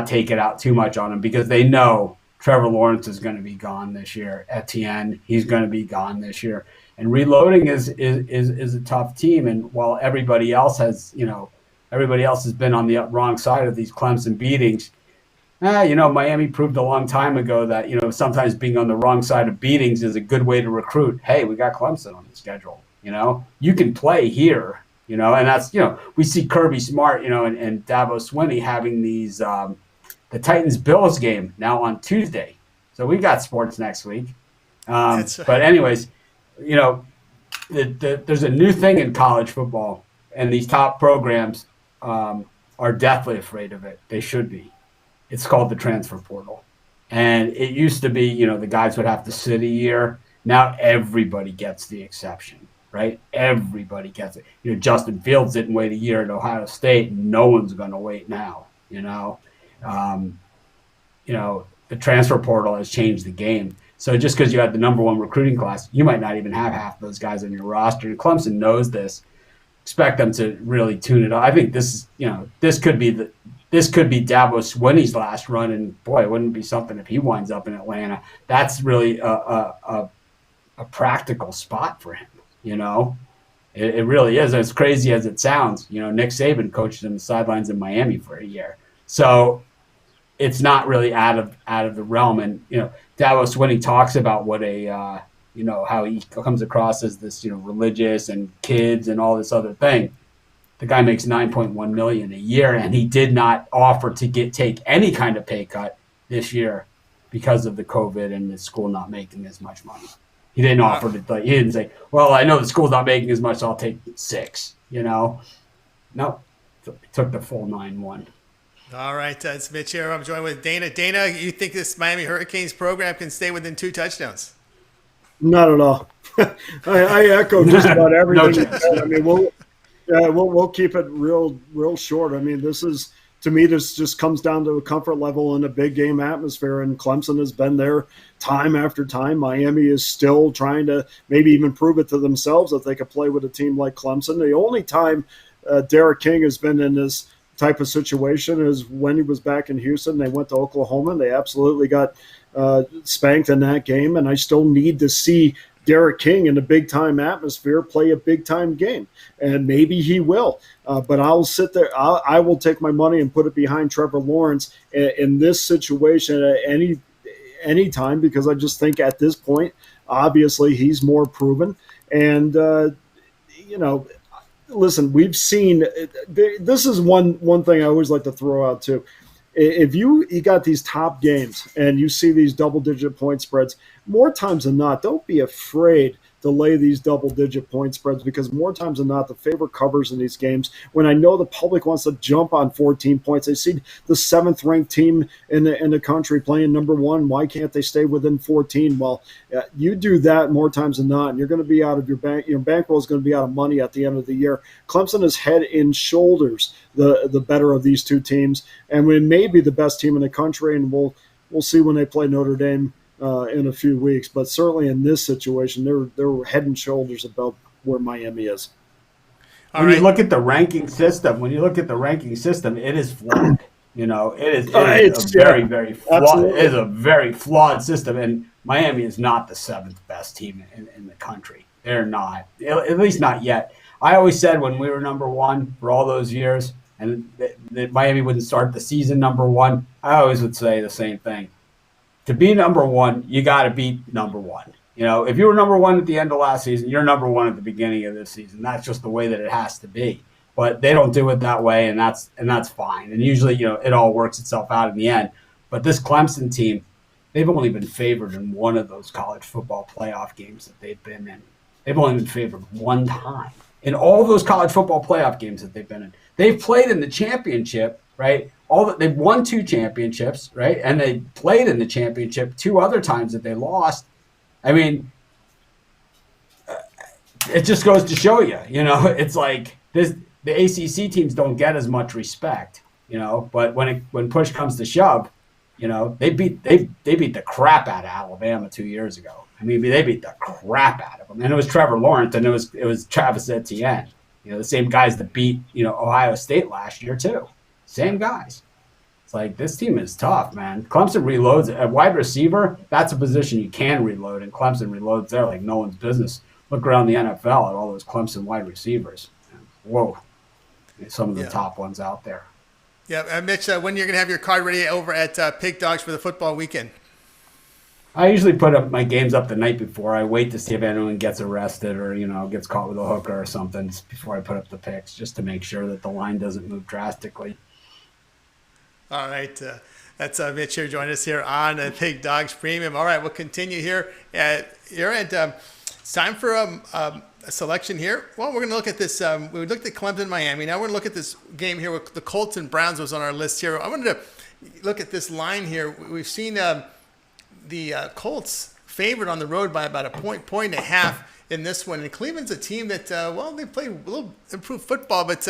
take it out too much on them, because they know Trevor Lawrence is going to be gone this year. Etienne, he's going to be gone this year. And reloading is a tough team. And while everybody else has been on the wrong side of these Clemson beatings, Miami proved a long time ago that, sometimes being on the wrong side of beatings is a good way to recruit. Hey, we got Clemson on the schedule. You can play here, and that's, we see Kirby Smart, and Davos Swinney having these, the Titans-Bills game now on Tuesday. So we got sports next week. But anyways, there's a new thing in college football, and these top programs are deathly afraid of it. They should be. It's called the transfer portal. And it used to be, the guys would have to sit a year. Now everybody gets the exception, right? Everybody gets it. Justin Fields didn't wait a year at Ohio State. No one's going to wait now, the transfer portal has changed the game. So just because you had the number 1 recruiting class, you might not even have half those guys on your roster. And Clemson knows this. Expect them to really tune it up. I think this could be Davos Swinney's last run, and boy, it wouldn't be something if he winds up in Atlanta. That's really a practical spot for him. It really is. As crazy as it sounds, Nick Saban coached him the sidelines in Miami for a year, so it's not really out of the realm. And Davos Swinney talks about what how he comes across as this religious and kids and all this other thing. The guy makes $9.1 million a year, and he did not offer to take any kind of pay cut this year because of the COVID and the school not making as much money. He didn't offer to. He didn't say, "Well, I know the school's not making as much, so I'll take 6." No, he took the full 9-1. All right, it's Mitch here. I'm joined with Dana. Dana, you think this Miami Hurricanes program can stay within 2 touchdowns? Not at all. I echo just about everything. I mean, we'll keep it real short. I mean, this just comes down to a comfort level in a big game atmosphere, and Clemson has been there time after time. Miami is still trying to maybe even prove it to themselves that they could play with a team like Clemson. The only time Derek King has been in this type of situation is when he was back in Houston. They went to Oklahoma, and they absolutely got spanked in that game, and I still need to see Derek King in a big-time atmosphere play a big-time game, and maybe he will. But I'll sit there. I will take my money and put it behind Trevor Lawrence in this situation at any time, because I just think at this point, obviously, he's more proven. And, listen, we've seen – this is one thing I always like to throw out too. If you got these top games and you see these double-digit point spreads, more times than not, don't be afraid to lay these double-digit point spreads, because more times than not, the favorite covers in these games. When I know the public wants to jump on 14 points, I see the 7th-ranked team in the country playing number 1. Why can't they stay within 14? Well, you do that more times than not, and you're going to be out of your bank. Your bankroll is going to be out of money at the end of the year. Clemson is head and shoulders the better of these two teams, and we may be the best team in the country, and we'll see when they play Notre Dame in a few weeks. But certainly in this situation, they're head and shoulders above where Miami is. When you look at the ranking system, it is flawed. It is very flawed. It is a very flawed system, and Miami is not the 7th best team in the country. They're not, at least not yet. I always said when we were number 1 for all those years, and that Miami wouldn't start the season number 1, I always would say the same thing. To be number 1, you got to beat number 1. If you were number 1 at the end of last season, you're number 1 at the beginning of this season. That's just the way that it has to be. But they don't do it that way, and that's fine. And usually, it all works itself out in the end. But this Clemson team, they've only been favored in one of those college football playoff games that they've been in. They've only been favored one time in all those college football playoff games that they've been in. They've played in the championship, right? They've won 2 championships, right? And they played in the championship 2 other times that they lost. I mean, it just goes to show you, it's like this. The ACC teams don't get as much respect, But when push comes to shove, they beat the crap out of Alabama 2 years ago. I mean, they beat the crap out of them, and it was Trevor Lawrence and it was Travis Etienne, the same guys that beat Ohio State last year too. Same guys. It's like, this team is tough, man. Clemson reloads at wide receiver. That's a position you can reload, and Clemson reloads there like no one's business. Look around the NFL at all those Clemson wide receivers. Whoa, some of the top ones out there. Yeah, Mitch, when you're going to have your card ready over at Pig Dogs for the football weekend? I usually put up my games up the night before. I wait to see if anyone gets arrested or, gets caught with a hooker or something before I put up the picks, just to make sure that the line doesn't move drastically. All right. That's Mitch here joining us here on Pig Dogs Premium. All right, we'll continue here. It's time for a selection here. Well, we're going to look at this. We looked at Clemson, Miami. Now we're going to look at this game here with the Colts and Browns was on our list here. I wanted to look at this line here. We've seen the Colts favored on the road by about a point and a half in this one. And Cleveland's a team that, they play a little improved football, but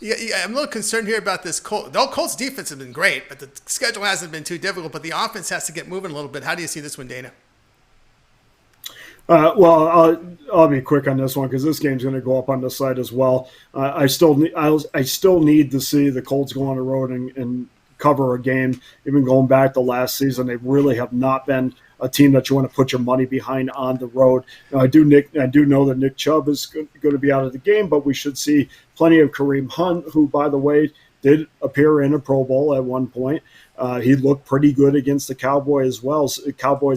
I'm a little concerned here about this Colts. The Colts defense has been great, but the schedule hasn't been too difficult, but the offense has to get moving a little bit. How do you see this one, Dana? I'll be quick on this one because this game's going to go up on the site as well. I still need to see the Colts go on the road and cover a game. Even going back to last season, they really have not been a team that you want to put your money behind on the road. Now, I do know that Nick Chubb is going to be out of the game, but we should see plenty of Kareem Hunt, who, by the way, did appear in a Pro Bowl at one point. He looked pretty good against the Cowboys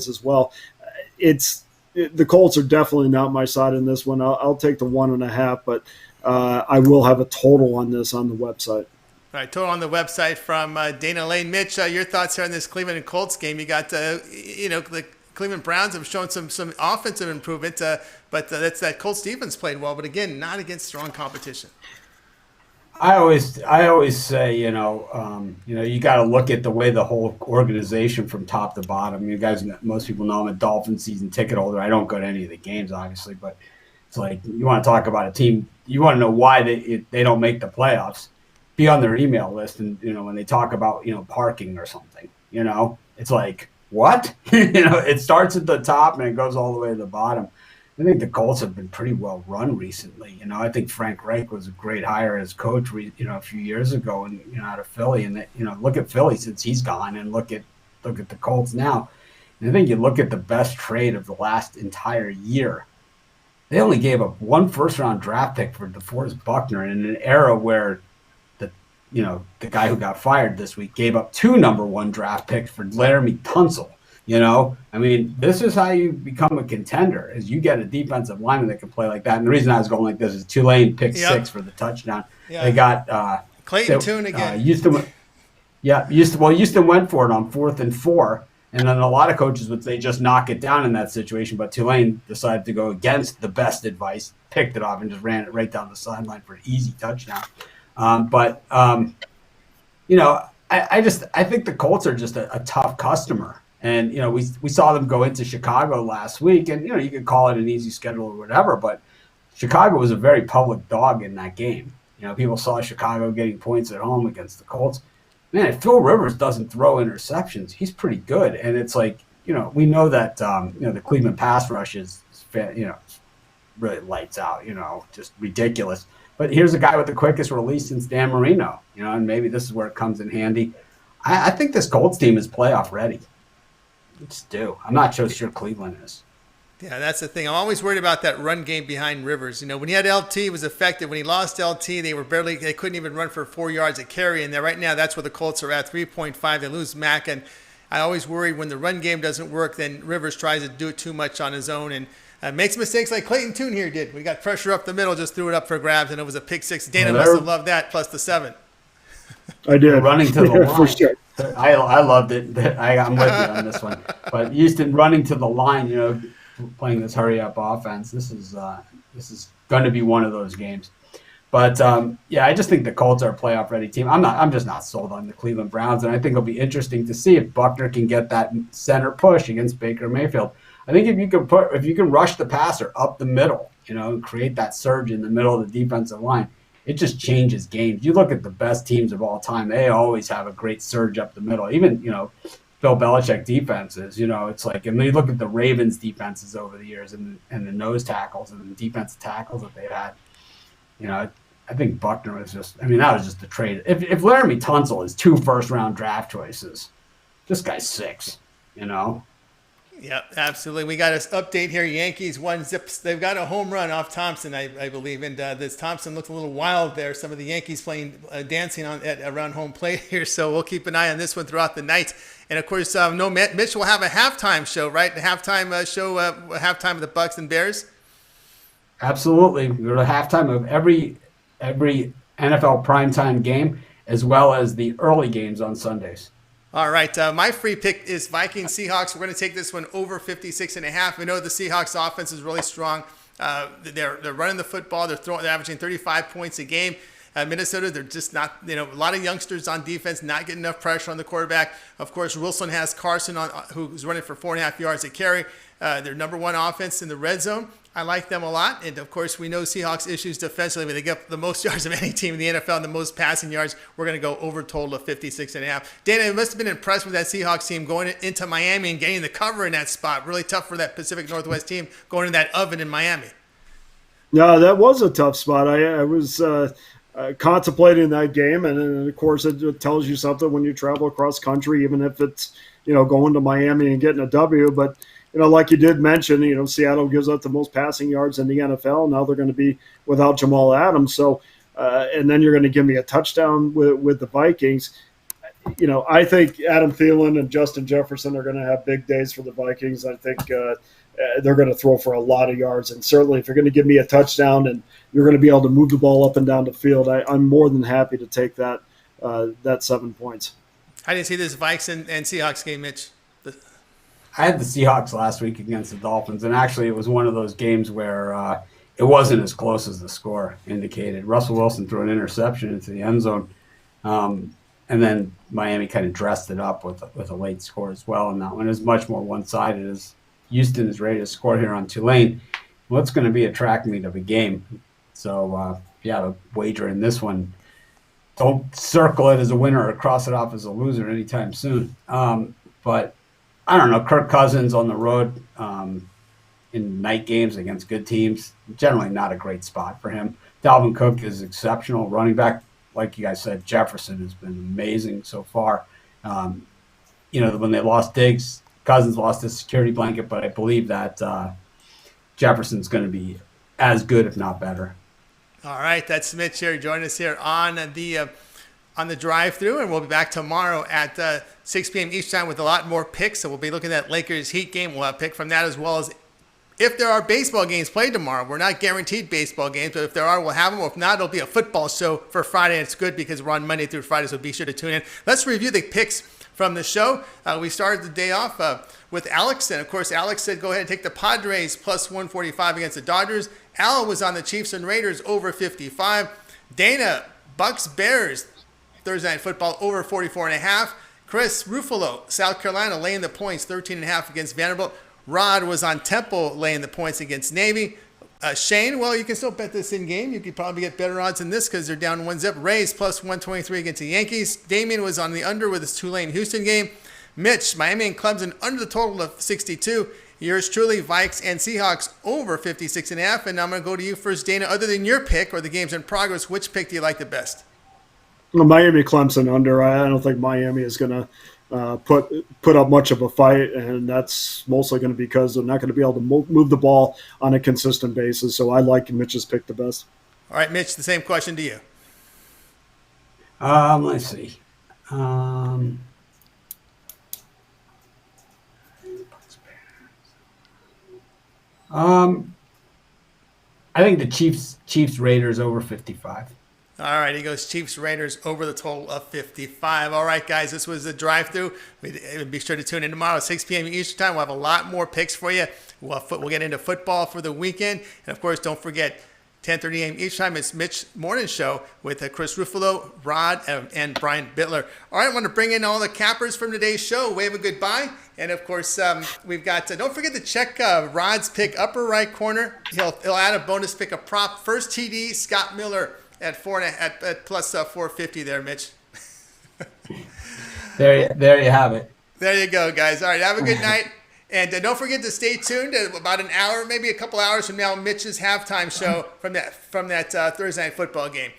as well. The Colts are definitely not my side in this one. I'll take the 1.5, but I will have a total on this on the website. All right, total on the website from Dana Lane. Mitch, your thoughts here on this Cleveland and Colts game? You got, the Cleveland Browns have shown some offensive improvement, but that's that Colts defense played well, but again, not against strong competition. I always say, you got to look at the way the whole organization from top to bottom. You guys, most people know I'm a Dolphins season ticket holder. I don't go to any of the games, obviously, but it's like you want to talk about a team. You want to know why they don't make the playoffs. Be on their email list, and when they talk about parking or something, it's like what? It starts at the top and it goes all the way to the bottom. I think the Colts have been pretty well run recently. I think Frank Reich was a great hire as coach, a few years ago, and out of Philly. And look at Philly since he's gone, and look at the Colts now. And I think you look at the best trade of the last entire year. They only gave up one first-round draft pick for DeForest Buckner in an era where the guy who got fired this week gave up 2 number-1 draft picks for Laramie Tunsil. I mean, this is how you become a contender, is you get a defensive lineman that can play like that. And the reason I was going like this is Tulane picked 6 for the touchdown. Yeah. They got Clayton Tune again. Houston went for it on 4th and 4. And then a lot of coaches would say just knock it down in that situation. But Tulane decided to go against the best advice, picked it off, and just ran it right down the sideline for an easy touchdown. I think the Colts are just a tough customer. And, we saw them go into Chicago last week, and, you could call it an easy schedule or whatever, but Chicago was a very public dog in that game. People saw Chicago getting points at home against the Colts. Man, if Phil Rivers doesn't throw interceptions, he's pretty good. And it's like, we know that, the Cleveland pass rush is, really lights out, just ridiculous. But here's a guy with the quickest release since Dan Marino, and maybe this is where it comes in handy. I think this Colts team is playoff ready. It's due. I'm not so sure Cleveland is. Yeah, that's the thing. I'm always worried about that run game behind Rivers. When he had LT, it was effective. When he lost LT, they couldn't even run for 4 yards a carry. And right now, that's where the Colts are at, 3.5. They lose Mack. And I always worry when the run game doesn't work, then Rivers tries to do it too much on his own and makes mistakes like Clayton Tune here did. We got pressure up the middle, just threw it up for grabs, and it was a pick 6. Dana must have loved that, plus the 7. I did. Running to the line. For sure. I loved it. I'm with you on this one. But Houston running to the line, playing this hurry up offense. This is going to be one of those games. But I just think the Colts are a playoff ready team. I'm just not sold on the Cleveland Browns, and I think it'll be interesting to see if Buckner can get that center push against Baker Mayfield. I think if you can rush the passer up the middle, and create that surge in the middle of the defensive line, it just changes games. You look at the best teams of all time; they always have a great surge up the middle. Even Bill Belichick defenses, it's like, and you look at the Ravens defenses over the years and the nose tackles and the defensive tackles that they've had. I think Buckner was that was just the trade. If Laramie Tunsil is 2 first-round draft choices, this guy's 6, Yeah, absolutely. We got an update here. Yankees won zips. They've got a home run off Thompson, I believe. And this Thompson looked a little wild there. Some of the Yankees dancing around home plate here. So we'll keep an eye on this one throughout the night. And, of course, Mitch will have a halftime show, right? The halftime show, halftime of the Bucks and Bears? Absolutely. We're at halftime of every NFL primetime game, as well as the early games on Sundays. All right. My free pick is Vikings Seahawks. We're going to take this one over 56.5. We know the Seahawks offense is really strong. They're running the football. They're averaging 35 points a game. Minnesota, they're just not, a lot of youngsters on defense, not getting enough pressure on the quarterback. Of course, Wilson has Carson who's running for 4.5 yards a carry. They're number 1 offense in the red zone. I like them a lot. And, of course, we know Seahawks issues defensively. They get the most yards of any team in the NFL and the most passing yards. We're going to go over total of 56.5. Dana, you must have been impressed with that Seahawks team going into Miami and getting the cover in that spot. Really tough for that Pacific Northwest team going in that oven in Miami. No, that was a tough spot. I was contemplating that game, and of course it tells you something when you travel across country, even if it's going to Miami and getting a W. But like you did mention, Seattle gives up the most passing yards in the NFL. Now they're going to be without Jamal Adams. So, and then you're going to give me a touchdown with the Vikings. I think Adam Thielen and Justin Jefferson are going to have big days for the Vikings. I think they're going to throw for a lot of yards. And certainly if you're going to give me a touchdown and you're going to be able to move the ball up and down the field, I'm more than happy to take that 7 points. How do you see this Vikes and Seahawks game, Mitch? I had the Seahawks last week against the Dolphins, and actually it was one of those games where it wasn't as close as the score indicated. Russell Wilson threw an interception into the end zone, and then Miami kind of dressed it up with a late score as well. And that one is much more one-sided as Houston is ready to score here on Tulane. Well, it's going to be a track meet of a game. So if you have a wager in this one, don't circle it as a winner or cross it off as a loser anytime soon. But I don't know, Kirk Cousins on the road in night games against good teams, generally not a great spot for him. Dalvin Cook is exceptional. Running back, like you guys said, Jefferson has been amazing so far. When they lost Diggs, Cousins lost his security blanket, but I believe that Jefferson's going to be as good, if not better. All right, that's Mitch here. Join us here on the drive-through, and we'll be back tomorrow at 6 p.m. Eastern time with a lot more picks. So we'll be looking at Lakers Heat game. We'll have a pick from that, as well as if there are baseball games played tomorrow. We're not guaranteed baseball games, but if there are, we'll have them. Or if not, it'll be a football show for Friday, and it's good because we're on Monday through Friday, so be sure to tune in. Let's review the picks from the show. We started the day off with Alex, and of course, Alex said go ahead and take the Padres plus 145 against the Dodgers. Al was on the Chiefs and Raiders over 55. Dana, Bucks Bears Thursday Night Football over 44.5. Chris Ruffalo, South Carolina laying the points 13.5 against Vanderbilt. Rod was on Temple laying the points against Navy. Shane, well, you can still bet this in game. You could probably get better odds than this because they're down 1-zip. Rays plus 123 against the Yankees. Damien was on the under with his Tulane Houston game. Mitch, Miami and Clemson under the total of 62. Yours truly, Vikes and Seahawks over 56.5. And I'm going to go to you first, Dana. Other than your pick or the games in progress, which pick do you like the best? Well, Miami Clemson under. I don't think Miami is going to put up much of a fight, and that's mostly going to be because they're not going to be able to move the ball on a consistent basis. So I like Mitch's pick the best. All right, Mitch, the same question to you. Let's see. I think the Chiefs Raiders over 55. All right, he goes Chiefs Raiders over the total of 55. All right, guys, this was the drive-through. Be sure to tune in tomorrow at 6 p.m. Eastern time. We'll have a lot more picks for you. We'll get into football for the weekend. And, of course, don't forget, 10:30 a.m. each time, it's Mitch Morning Show with Chris Ruffalo, Rod, and Brian Bittler. All right, I want to bring in all the cappers from today's show. Wave a goodbye. And, of course, we've got, don't forget to check Rod's pick, upper right corner. He'll add a bonus pick, a prop. First TD, Scott Miller at plus 450 there, Mitch. There you have it. There you go, guys. All right, have a good night. And don't forget to stay tuned. About an hour, maybe a couple hours from now, Mitch's halftime show from that Thursday Night Football game.